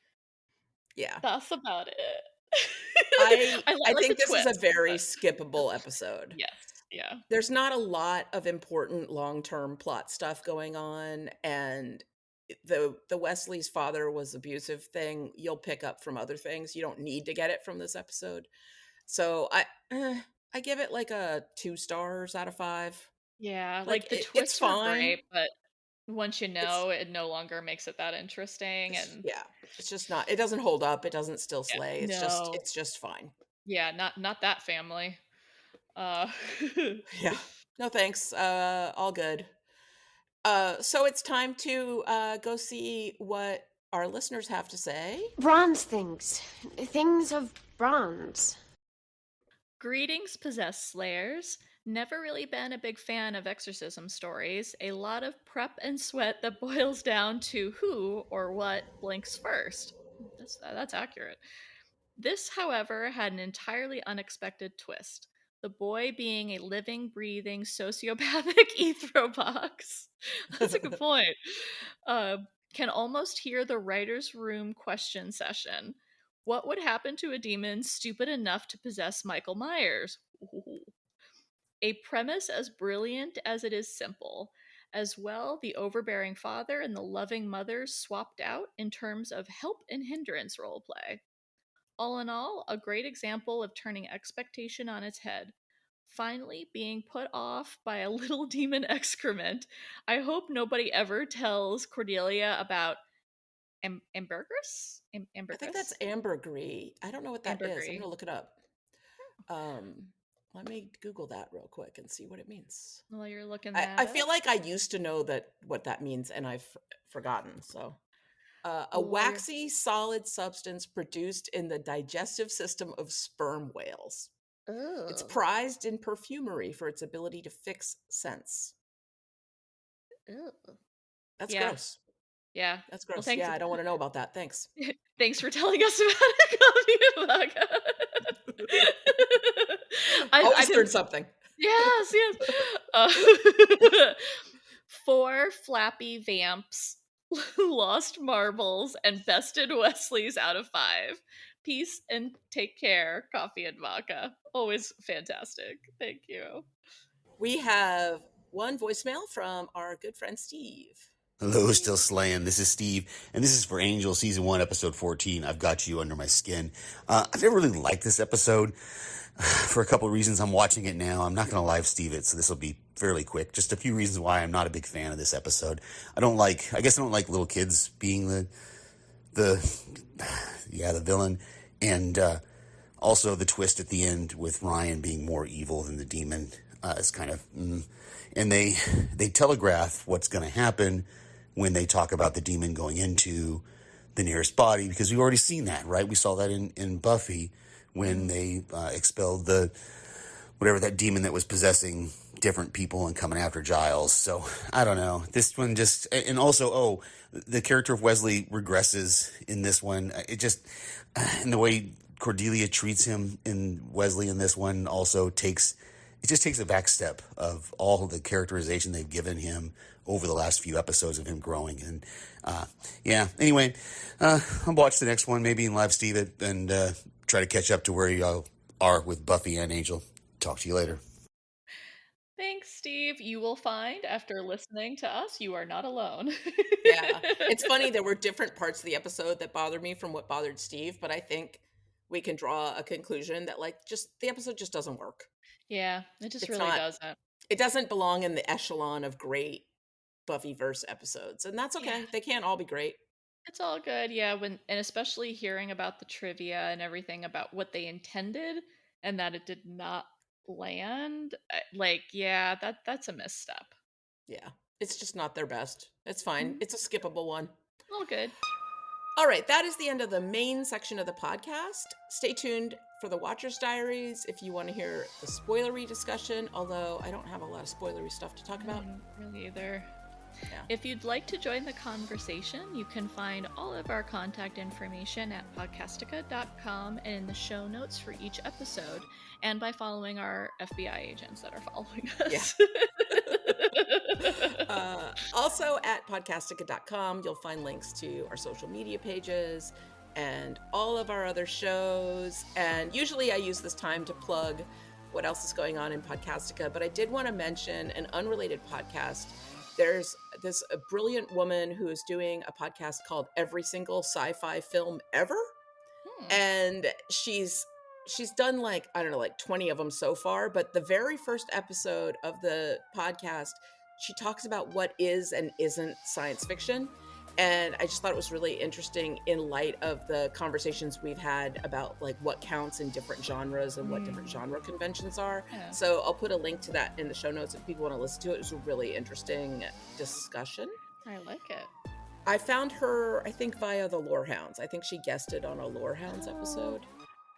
Yeah. That's about it. I like the think this is a twist, very but skippable episode. yes. Yeah. There's not a lot of important long-term plot stuff going on, and the Wesley's father was abusive thing, you'll pick up from other things. You don't need to get it from this episode. So I give it like a 2 stars out of 5. Yeah, Like like the it's twists were fine. great, but once you It's know, it no longer makes it that interesting. And yeah, it's just not, it doesn't hold up, it doesn't still yeah, slay. no, It's just fine. yeah, not that family. Uh, Yeah. No thanks. All good. So it's time to go see what our listeners have to say. Bronze things. Things of bronze. Greetings, possessed slayers. Never really been a big fan of exorcism stories. A lot of prep and sweat that boils down to who or what blinks first. That's accurate. This, however, had an entirely unexpected twist. The boy being a living, breathing, sociopathic ethrobox. That's a good point. Can almost hear the writer's room question session. What would happen to a demon stupid enough to possess Michael Myers? Ooh. A premise as brilliant as it is simple. As well, the overbearing father and the loving mother swapped out in terms of help and hindrance roleplay. All in all, a great example of turning expectation on its head. Finally, being put off by a little demon excrement. I hope nobody ever tells Cordelia about ambergris? I think that's Ambergris? ambergris. I don't know what that is. I'm Ambergris. gonna look it up. Let me Google that real quick and see what it means. While you're looking I, that I up. feel like I used to know that what that means, and I've forgotten. So, a While you're- waxy solid substance produced in the digestive system of sperm whales. It's Ugh. prized in perfumery for its ability to fix scents. Ugh. That's Yeah. gross. Yeah. That's Well, gross. thanks. Yeah, I don't want to know about that. Thanks. Thanks for telling us about it, Vodka. I Always learn didn't. something. Yes, yes. 4 flappy vamps, lost marbles, and bested Wesleys out of 5. Peace and take care, coffee and vodka. Always fantastic. Thank you. We have one voicemail from our good friend Steve. Hello, still slaying. This is Steve, and this is for Angel Season 1, Episode 14. I've got you under my skin. I've never really liked this episode for a couple of reasons. I'm watching it now. I'm not going to live Steve it, so this will be fairly quick. Just a few reasons why I'm not a big fan of this episode. I guess I don't like little kids being the villain, and also the twist at the end with Ryan being more evil than the demon is kind of, and they telegraph what's going to happen when they talk about the demon going into the nearest body, because we've already seen that, right? We saw that in Buffy when they expelled whatever that demon that was possessing different people and coming after Giles. So I don't know. This one just, and also, the character of Wesley regresses in this one. It just, and the way Cordelia treats him in Wesley in this one also takes a back step of all the characterization they've given him over the last few episodes of him growing. And anyway, I'll watch the next one, maybe in live Steve it, and try to catch up to where you are with Buffy and Angel. Talk to you later. Thanks, Steve. You will find after listening to us, you are not alone. Yeah. It's funny, there were different parts of the episode that bothered me from what bothered Steve, but I think we can draw a conclusion that the episode just doesn't work. Yeah, it just It's really not- doesn't. It doesn't belong in the echelon of great Buffyverse episodes, and that's okay. Yeah. They can't all be great. It's all good, yeah. And especially hearing about the trivia and everything about what they intended and that it did not land, that's a misstep. Yeah. It's just not their best. It's fine. It's a skippable one. All good. All right, that is the end of the main section of the podcast. Stay tuned for the Watcher's Diaries if you want to hear the spoilery discussion, although I don't have a lot of spoilery stuff to talk about. I don't really either. Yeah. If you'd like to join the conversation, you can find all of our contact information at podcastica.com and in the show notes for each episode, and by following our FBI agents that are following us. Yeah. Also at podcastica.com, you'll find links to our social media pages and all of our other shows. And usually I use this time to plug what else is going on in Podcastica, but I did want to mention an unrelated podcast. There's this a brilliant woman who is doing a podcast called Every Single Sci-Fi Film Ever. And she's done like, I don't know, like 20 of them so far, but the very first episode of the podcast, she talks about what is and isn't science fiction. And I just thought it was really interesting in light of the conversations we've had about like what counts in different genres and what different genre conventions are. Yeah. So I'll put a link to that in the show notes if people want to listen to it. It was a really interesting discussion. I like it. I found her, I think, via the Lorehounds. I think she guested on a Lorehounds episode.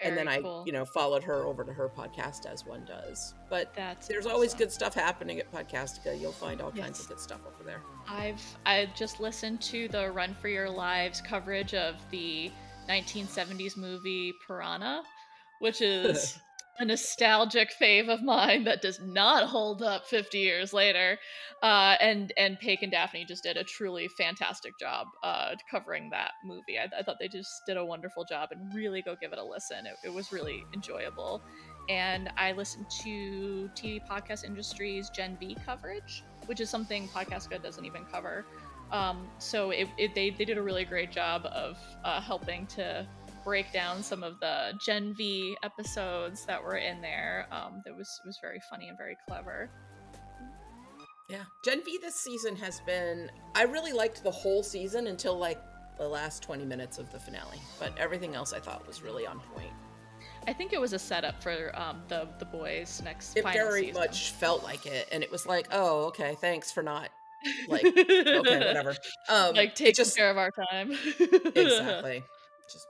And then cool. I, followed her over to her podcast as one does. But That's there's always good stuff happening at Podcastica. You'll find all kinds of good stuff over there. I just listened to the Run for Your Lives coverage of the 1970s movie Piranha, which is a nostalgic fave of mine that does not hold up 50 years later. And Paige and Daphne just did a truly fantastic job covering that movie. I thought they just did a wonderful job, and really go give it a listen. It was really enjoyable. And I listened to TV Podcast Industry's Gen V coverage, which is something Podcastica doesn't even cover. So they did a really great job of helping to break down some of the Gen V episodes that were in there. That was very funny and very clever. Yeah, Gen V this season has been, I really liked the whole season until like the last 20 minutes of the finale, but everything else I thought was really on point. I think it was a setup for the boys' next It final very season. much felt like it, and it was like, oh, okay, thanks for not, like, okay, whatever. Like, taking care of our time. Exactly.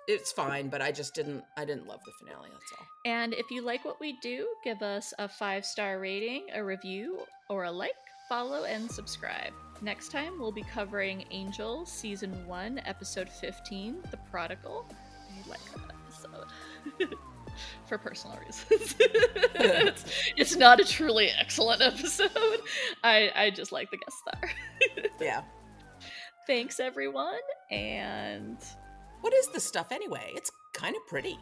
It's fine, but I didn't love the finale, that's all. And if you like what we do, give us a 5-star rating, a review, or a like, follow, and subscribe. Next time, we'll be covering Angel Season 1, Episode 15, The Prodigal. I like that episode. For personal reasons. It's not a truly excellent episode. I just like the guest star. Yeah. Thanks, everyone, and... What is this stuff anyway? It's kind of pretty.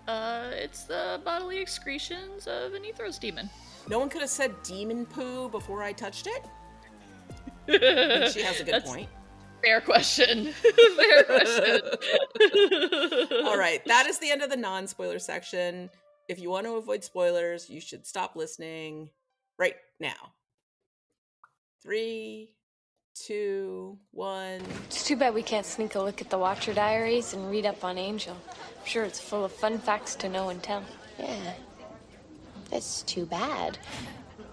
It's the bodily excretions of an Ethros demon. No one could have said demon poo before I touched it? She has a good point. Fair question. Fair question. All right, that is the end of the non-spoiler section. If you want to avoid spoilers, you should stop listening right now. 3, 2, 1. It's too bad we can't sneak a look at the Watcher Diaries and read up on Angel. I'm sure it's full of fun facts to know and tell. Yeah. That's too bad.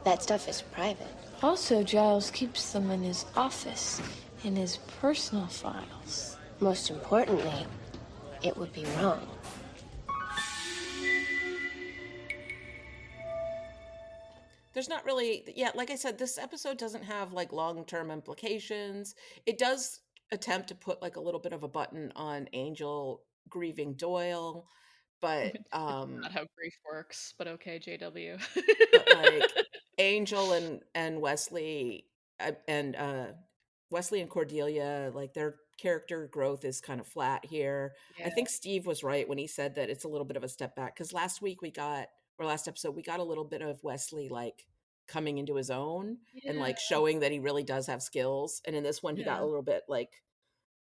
That stuff is private. Also, Giles keeps them in his office, in his personal files. Most importantly, it would be wrong. There's not really, like I said, this episode doesn't have like long-term implications. It does attempt to put like a little bit of a button on Angel grieving Doyle, but not how grief works, but okay, JW. But like Angel and Wesley and Cordelia, like their character growth is kind of flat here. Yeah. I think Steve was right when he said that it's a little bit of a step back, because last episode we got a little bit of Wesley like coming into his own and like showing that he really does have skills, and in this one he got a little bit like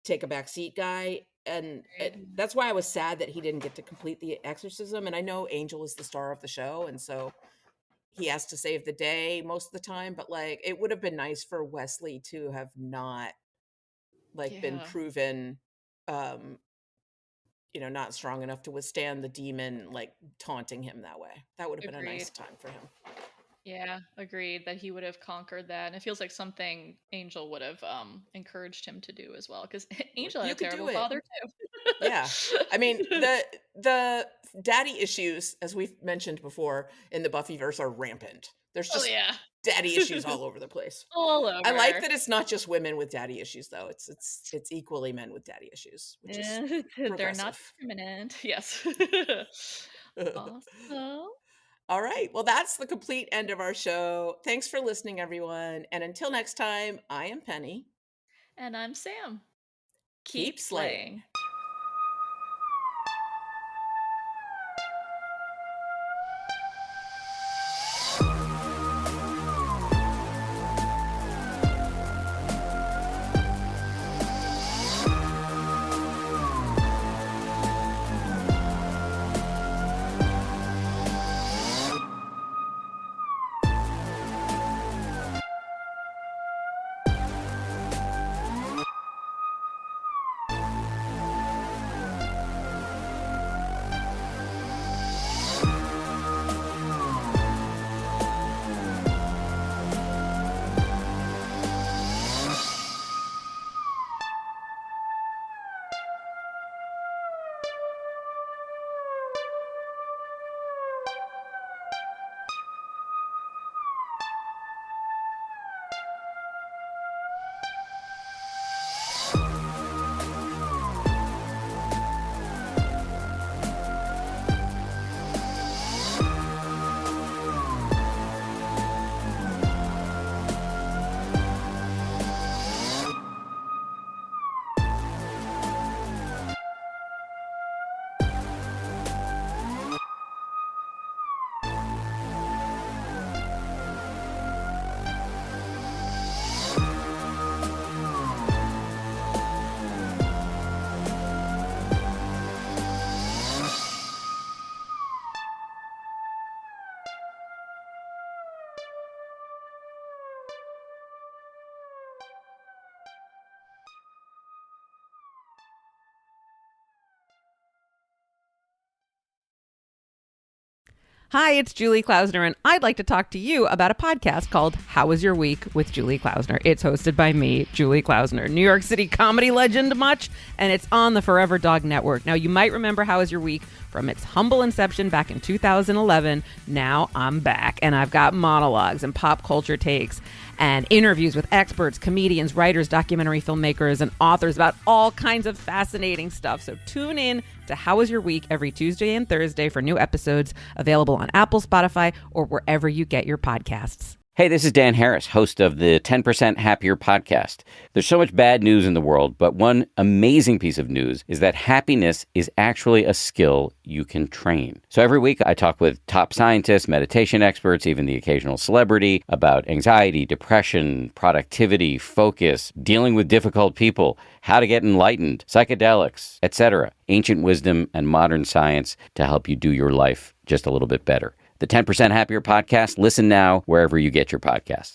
take a back seat guy, and that's why I was sad that he didn't get to complete the exorcism. And I know Angel is the star of the show, and so he has to save the day most of the time, but like it would have been nice for Wesley to have not like been proven not strong enough to withstand the demon like taunting him that way. That would have been a nice time for him. Yeah, agreed, that he would have conquered that. And it feels like something Angel would have encouraged him to do as well, because Angel had a terrible father too. Yeah. I mean, the daddy issues, as we've mentioned before in the Buffyverse, are rampant. There's just daddy issues all over the place. All over. I like that it's not just women with daddy issues, though. It's equally men with daddy issues, which is they're not discriminant. Yes. Awesome. All right. Well, that's the complete end of our show. Thanks for listening, everyone. And until next time, I am Penny. And I'm Sam. Keep slaying. Hi, it's Julie Klausner, and I'd like to talk to you about a podcast called How Was Your Week with Julie Klausner. It's hosted by me, Julie Klausner, New York City comedy legend much, and it's on the Forever Dog Network. Now, you might remember How Was Your Week from its humble inception back in 2011. Now I'm back, and I've got monologues and pop culture takes and interviews with experts, comedians, writers, documentary filmmakers, and authors about all kinds of fascinating stuff. So tune in to How Was Your Week every Tuesday and Thursday for new episodes available on Apple, Spotify, or wherever you get your podcasts. Hey, this is Dan Harris, host of the 10% Happier podcast. There's so much bad news in the world, but one amazing piece of news is that happiness is actually a skill you can train. So every week I talk with top scientists, meditation experts, even the occasional celebrity about anxiety, depression, productivity, focus, dealing with difficult people, how to get enlightened, psychedelics, etc. Ancient wisdom and modern science to help you do your life just a little bit better. The 10% Happier podcast. Listen now wherever you get your podcasts.